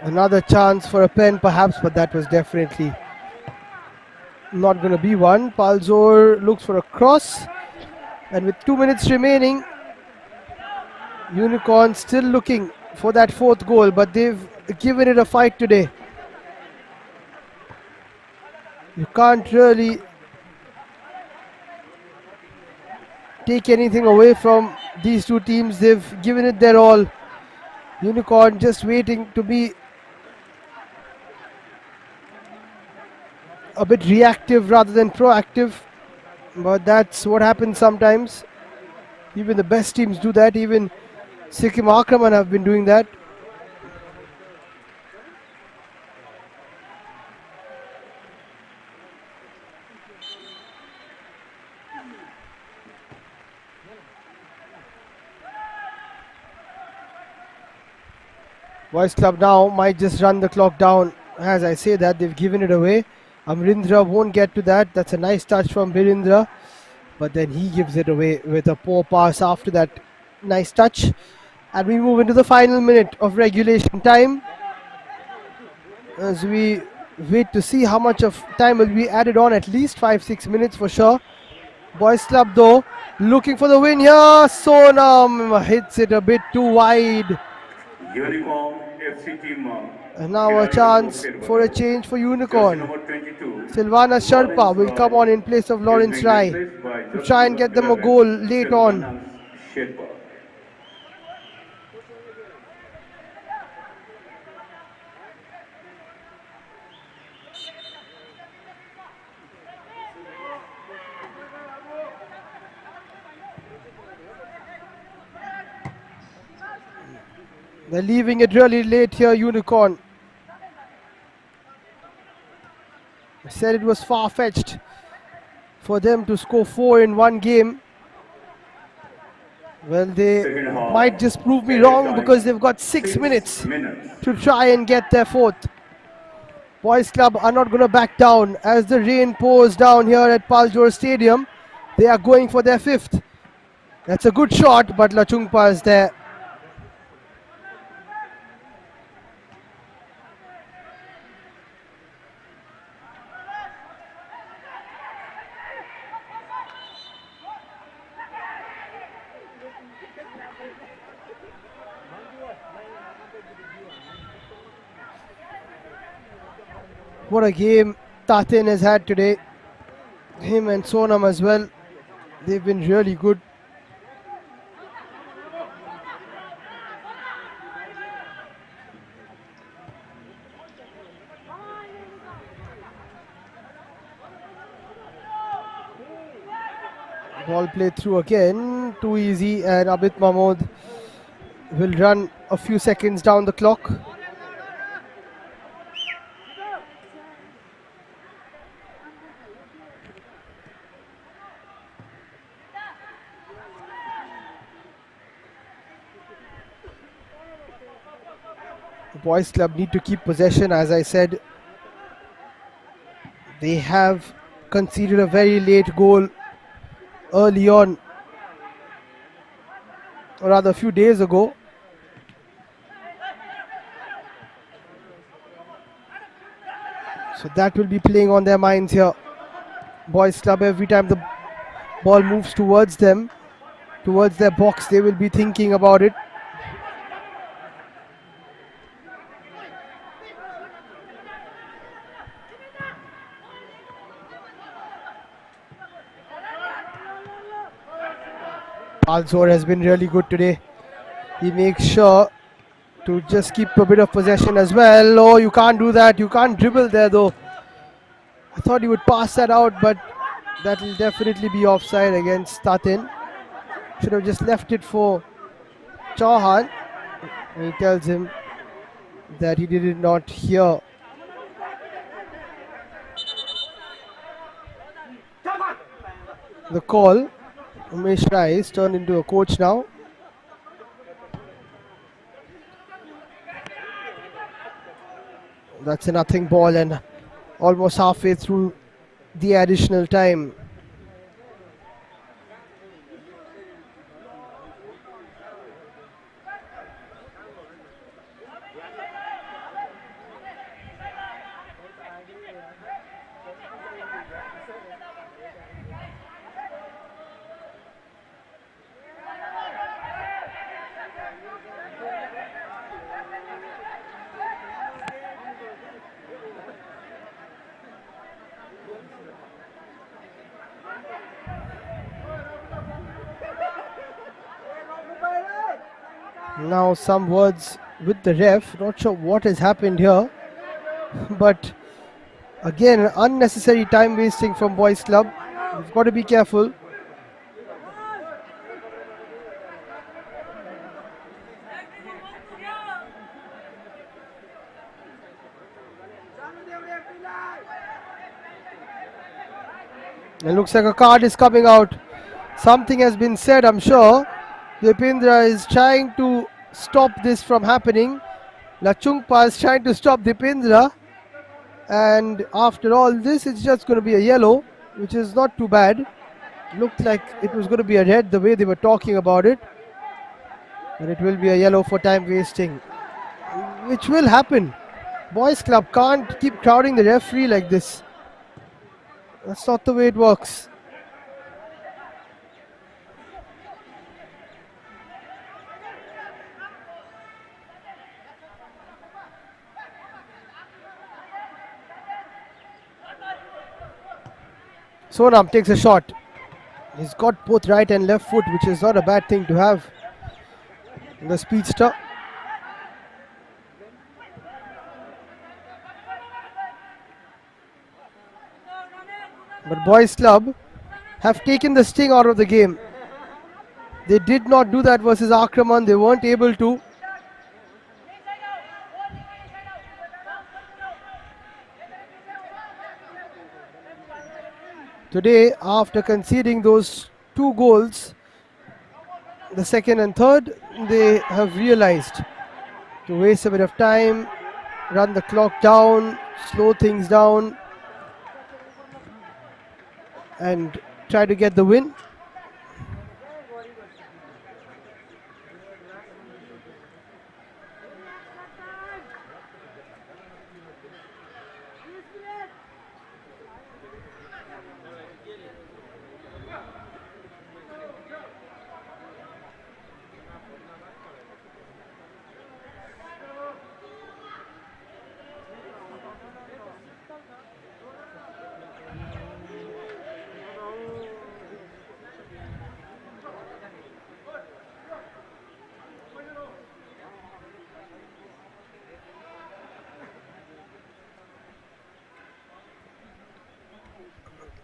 Another chance for a pen perhaps, but that was definitely not going to be one. Palzor looks for a cross, and with 2 minutes remaining, Unicorn still looking for that fourth goal, but they've given it a fight today. You can't really take anything away from these two teams. They've given it their all. Unicorn just waiting to be a bit reactive rather than proactive, but that's what happens sometimes. Even the best teams do that. Even Sikkim Akraman have been doing that. Boys Club now might just run the clock down. As I say that, they've given it away. Amrindra won't get to that. That's a nice touch from Birindra, but then he gives it away with a poor pass after that nice touch. And we move into the final minute of regulation time, as we wait to see how much of time will be added on. At least 5-6 minutes for sure. Boys Club though looking for the win here. Sonam hits it a bit too wide.
Unicorn FC team.
And now a chance for a change for Unicorn. Silvana Sharpa will come on in place of Lawrence Rai to try and get them a goal late on. They're leaving it really late here, Unicorn. I said it was far-fetched for them to score 4 in one game. Well, they
Second half.
might just prove me
Added
wrong
time,
because they've got 6 minutes to try and get their fourth. Boys Club are not going to back down as the rain pours down here at Palzor Stadium. They are going for their fifth. That's a good shot, but Lachungpa is there. What a game Tatin has had today. Him and Sonam as well. They've been really good. Ball played through again. Too easy, and Abid Mahmood will run a few seconds down the clock. Boys Club need to keep possession, as I said. They have conceded a very late goal early on, or rather a few days ago. So that will be playing on their minds here. Boys Club, every time the ball moves towards them, towards their box, they will be thinking about it. Palzor has been really good today. He makes sure to just keep a bit of possession as well. Oh, you can't do that. You can't dribble there though. I thought he would pass that out, but that will definitely be offside against Tatin. Should have just left it for Chauhan. And he tells him that he did not hear. The call. Umesh Rai is turned into a coach now. That's a nothing ball and almost halfway through the additional time. Now some words with the ref. Not sure what has happened here, but again unnecessary time wasting from Boys Club. We've got to be careful. It looks like a card is coming out. Something has been said, I'm sure. Dipendra is trying to stop this from happening. Lachungpa is trying to stop Dipendra. And after all this, it's just going to be a yellow, which is not too bad. Looked like it was going to be a red the way they were talking about it. But it will be a yellow for time wasting, which will happen. Boys Club can't keep crowding the referee like this. That's not the way it works. Sonam takes a shot. He's got both right and left foot, which is not a bad thing to have. The speedster. But Boys Club have taken the sting out of the game. They did not do that versus Akraman. They weren't able to. Today, after conceding those two goals, the second and third, they have realized to waste a bit of time, run the clock down, slow things down, and try to get the win.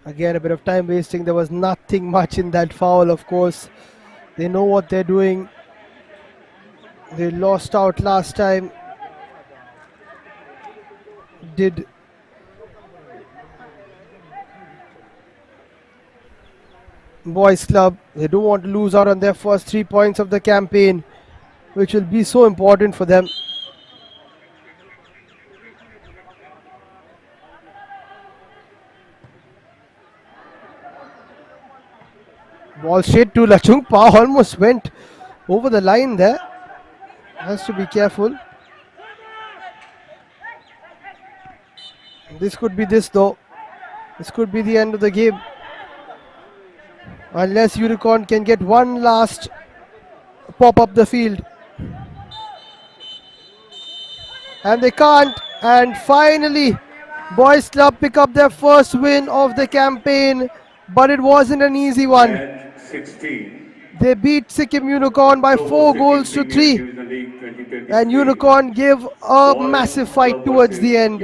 Again, a bit of time wasting. There was nothing much in that foul, of course. They know what they're doing. They lost out last time. Did Boys Club. They don't want to lose out on their first 3 points of the campaign, which will be so important for them. Ball straight to Lachungpa, almost went over the line there. Has to be careful. This could be this though. This could be the end of the game. Unless Unicorn can get one last pop up the field. And they can't. And finally, Boys Club pick up their first win of the campaign. But it wasn't an easy one.
Match 16.
They beat Sikkim Unicorn by 4 goals to 3. And Unicorn gave a massive fight towards the end.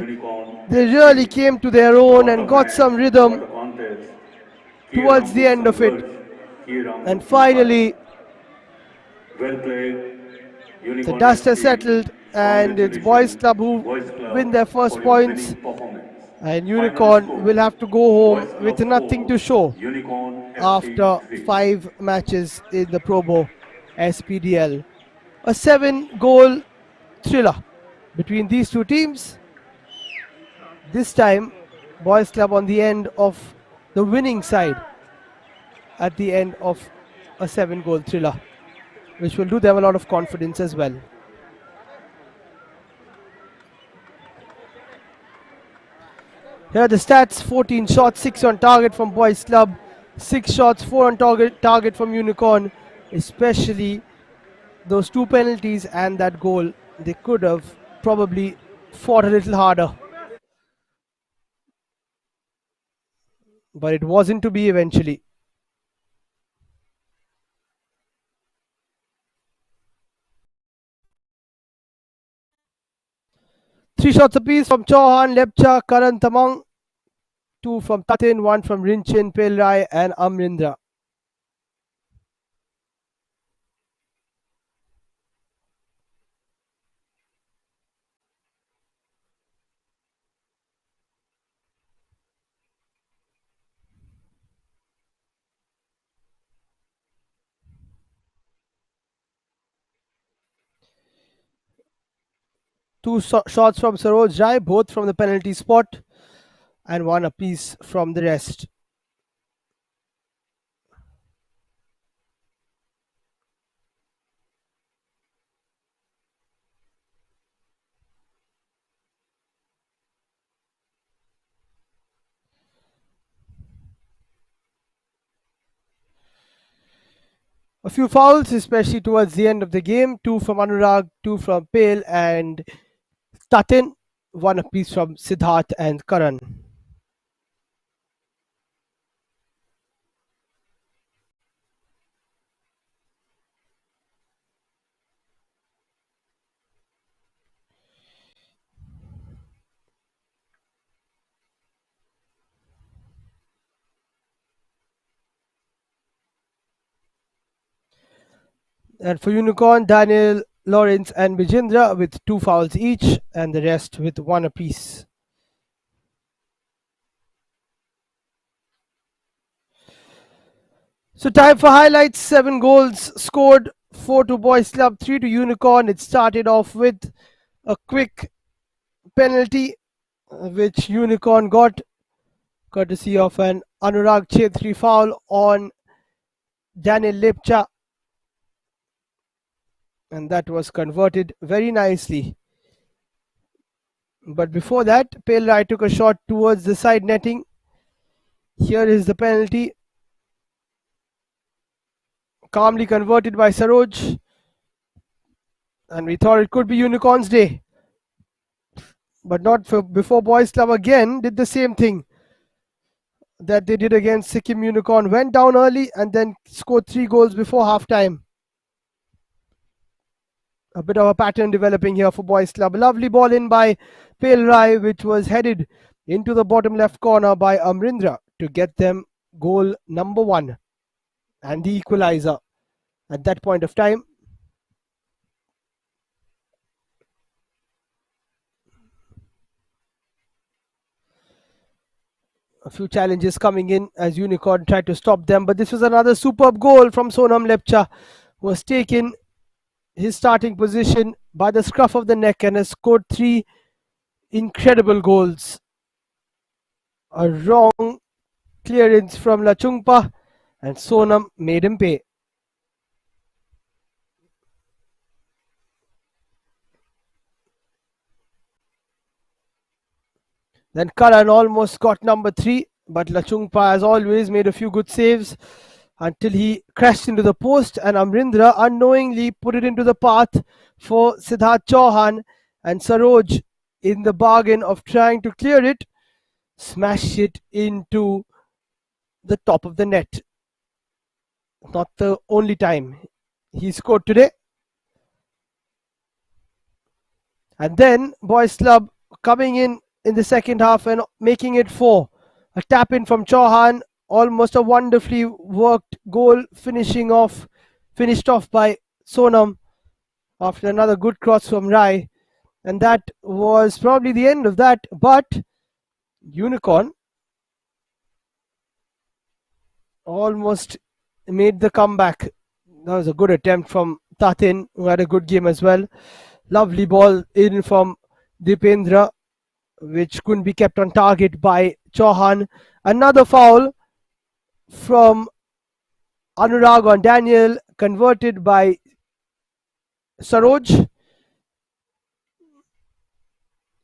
They really came to their own and got some rhythm towards the end of it. And finally, the dust has settled and it's Boys Club who win their first points. And Unicorn will have to go home with nothing to show after 5 matches in the Probo SPDL. A 7-goal thriller between these two teams. This time, Boys Club on the end of the winning side at the end of a 7-goal thriller, which will do them a lot of confidence as well. Here are the stats: 14 shots, 6 on target from Boys Club, 6 shots, 4 on target from Unicorn. Especially those 2 penalties and that goal, they could have probably fought a little harder. But it wasn't to be eventually. Three shots apiece from Chauhan, Lepcha, Karan Tamang. 2 from Tatin, 1 from Rinchin, Pelrai and Amrindra. Two shots from Saroj Rai, both from the penalty spot, and 1 apiece from the rest. A few fouls, especially towards the end of the game. 2 from Anurag, 2 from Pale and Tatin, 1 apiece from Siddharth and Karan. And for Unicorn, Daniel, Lawrence and Vijendra with 2 fouls each, and the rest with 1 apiece. So time for highlights. 7 goals scored, 4 to Boys Club, 3 to Unicorn. It started off with a quick penalty which Unicorn got courtesy of an Anurag Chetri foul on Daniel Lepcha, and that was converted very nicely. But before that, Pelrai took a shot towards the side netting. Here is the penalty, calmly converted by Saroj, and we thought it could be Unicorn's day, but not for before Boys Club again did the same thing that they did against Sikkim Unicorn. Went down early and then scored 3 goals before half time. A bit of a pattern developing here for Boys Club. A lovely ball in by Pelrai, which was headed into the bottom left corner by Amrindra to get them goal number 1 and the equalizer at that point of time. A few challenges coming in as Unicorn tried to stop them, but this was another superb goal from Sonam Lepcha, who was taken his starting position by the scruff of the neck and has scored 3 incredible goals. A wrong clearance from Lachungpa and Sonam made him pay. Then Karan almost got number 3, but Lachungpa, as always, made a few good saves until he crashed into the post, and Amrindra unknowingly put it into the path for Siddharth Chauhan, and Saroj, in the bargain of trying to clear it, smashed it into the top of the net. Not the only time he scored today. And then Boys Club coming in the second half and making it 4. A tap in from Chauhan, almost a wonderfully worked goal, finished off by Sonam after another good cross from Rai, and that was probably the end of that. But Unicorn almost made the comeback. That was a good attempt from Tatin, who had a good game as well. Lovely ball in from Dipendra, which couldn't be kept on target by Chauhan. Another foul from Anurag on Daniel, converted by Saroj.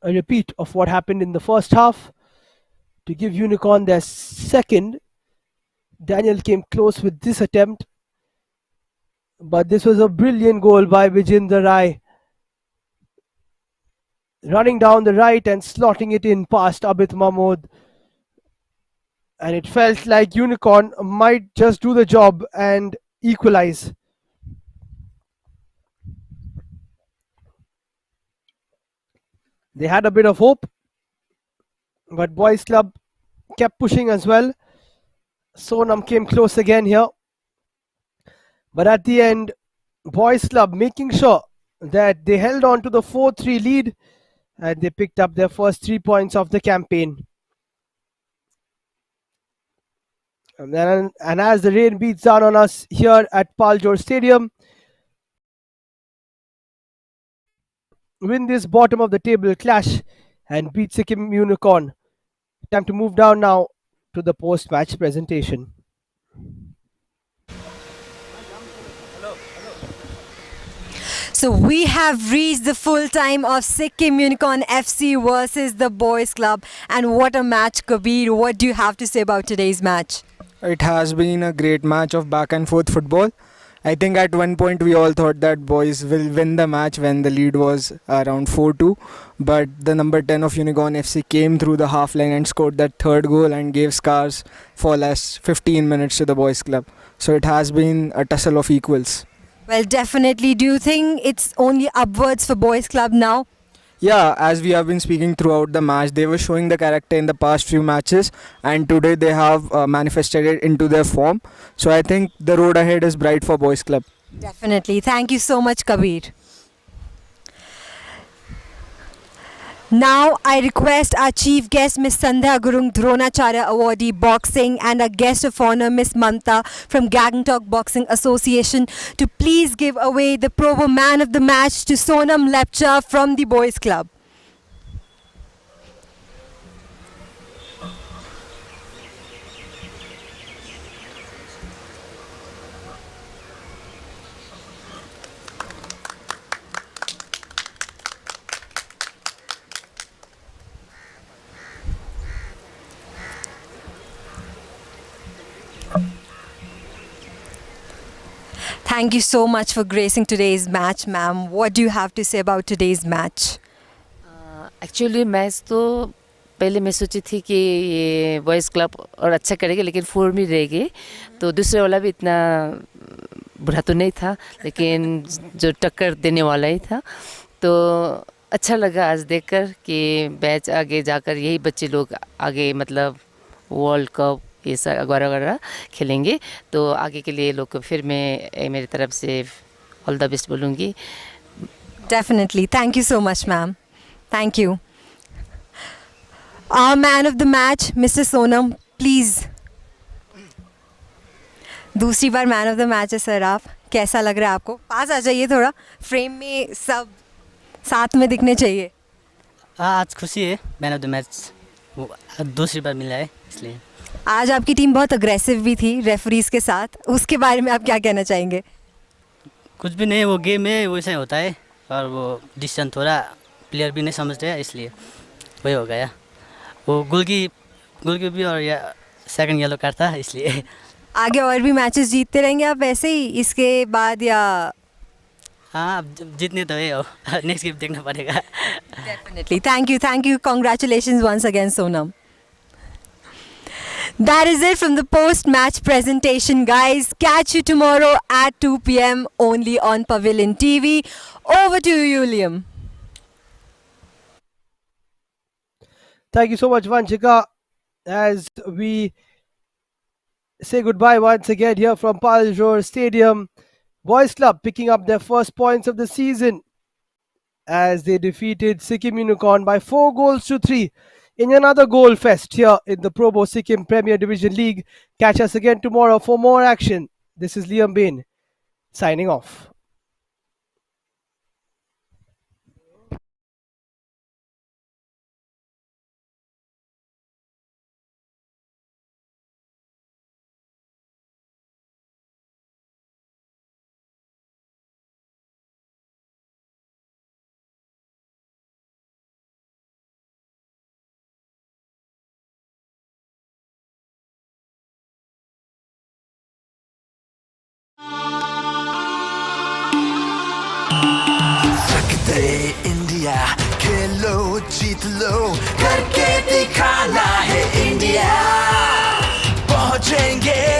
A repeat of what happened in the first half to give Unicorn their second. Daniel came close with this attempt, but this was a brilliant goal by Vijendra Rai, running down the right and slotting it in past Abid Mahmood. And it felt like Unicorn might just do the job and equalize. They had a bit of hope, but Boys Club kept pushing as well. Sonam came close again here. But at the end, Boys Club making sure that they held on to the 4-3 lead, and they picked up their first 3 points of the campaign. And as the rain beats down on us here at Palzor Stadium, win this bottom of the table clash and beat Sikkim Unicorn. Time to move down now to the post-match presentation.
So we have reached the full time of Sikkim Unicorn FC versus the Boys Club, and what a match, Kabir. What do you have to say about today's match?
It has been a great match of back and forth football. I think at one point we all thought that boys will win the match when the lead was around 4-2. But the number 10 of Unicorn FC came through the half line and scored that third goal and gave scars for last 15 minutes to the Boys Club. So it has been a tussle of equals.
Well, definitely. Do you think it's only upwards for Boys Club now?
Yeah, as we have been speaking throughout the match, they were showing the character in the past few matches, and today they have manifested it into their form. So I think the road ahead is bright for Boys Club.
Definitely. Thank you so much, Kabir. Now I request our chief guest Miss Sandhya Gurung Dronacharya awardee boxing and a guest of honor Miss Mamta from Gangtok Boxing Association to please give away the Probo man of the match to Sonam Lepcha from the boys club. Thank you so much for gracing today's match, ma'am. What do you have to say about today's match?
Actually match तो पहले मैं सोची थी कि ये boys club और अच्छा करेगा, लेकिन 4 में रह गए। तो दूसरे वाला भी इतना बुरा तो नहीं था, लेकिन जो टक्कर देने वाला ही था। तो अच्छा लगा आज देखकर कि बैच आगे जाकर यही बच्चे लोग आगे मतलब वर्ल्ड कप ये सब वगैरह वगैरह खेलेंगे। तो आगे के लिए लोग को फिर मैं मेरी तरफ से ऑल द बेस्ट बोलूँगी।
Definitely. Thank you so much, ma'am. Thank you. Our man of the match, Mr. Sonam, please. दूसरी बार मैन ऑफ द मैच है सर आप, कैसा लग रहा है आपको? पास आ जाइए थोड़ा, फ्रेम में सब साथ में दिखने चाहिए।
आज खुशी है, मैन ऑफ द मैच दूसरी बार मिला है इसलिए।
आज आपकी टीम बहुत अग्रेसिव भी थी रेफरीज के साथ, उसके बारे में आप क्या कहना चाहेंगे?
कुछ भी नहीं, वो गेम है, वैसे ही होता है। और वो डिसीजन थोड़ा प्लेयर भी नहीं समझते हैं, इसलिए वही हो गया। वो गोल की भी और या सेकंड येलो कार्ड था, इसलिए।
आगे और भी मैचेस जीतते रहेंगे आप ऐसे ही इसके बाद, या?
हाँ, अब जीतने तो है, नेक्स्ट गेम देखना पड़ेगा।
Definitely. Thank you. Congratulations once again, Sonam. That is it from the post-match presentation, guys. Catch you tomorrow at 2 p.m. only on Pavilion TV. Over to you, Liam.
Thank you so much, Vanchika. As we say goodbye once again here from Palzor Stadium, Boys Club picking up their first points of the season as they defeated Sikkim Unicorn by 4-3 in another goal fest here in the Probo Sikkim Premier Division League. Catch us again tomorrow for more action. This is Liam Bain signing off.
सकते India खेलो जीत लो करके दिखाना है India पहुंचेंगे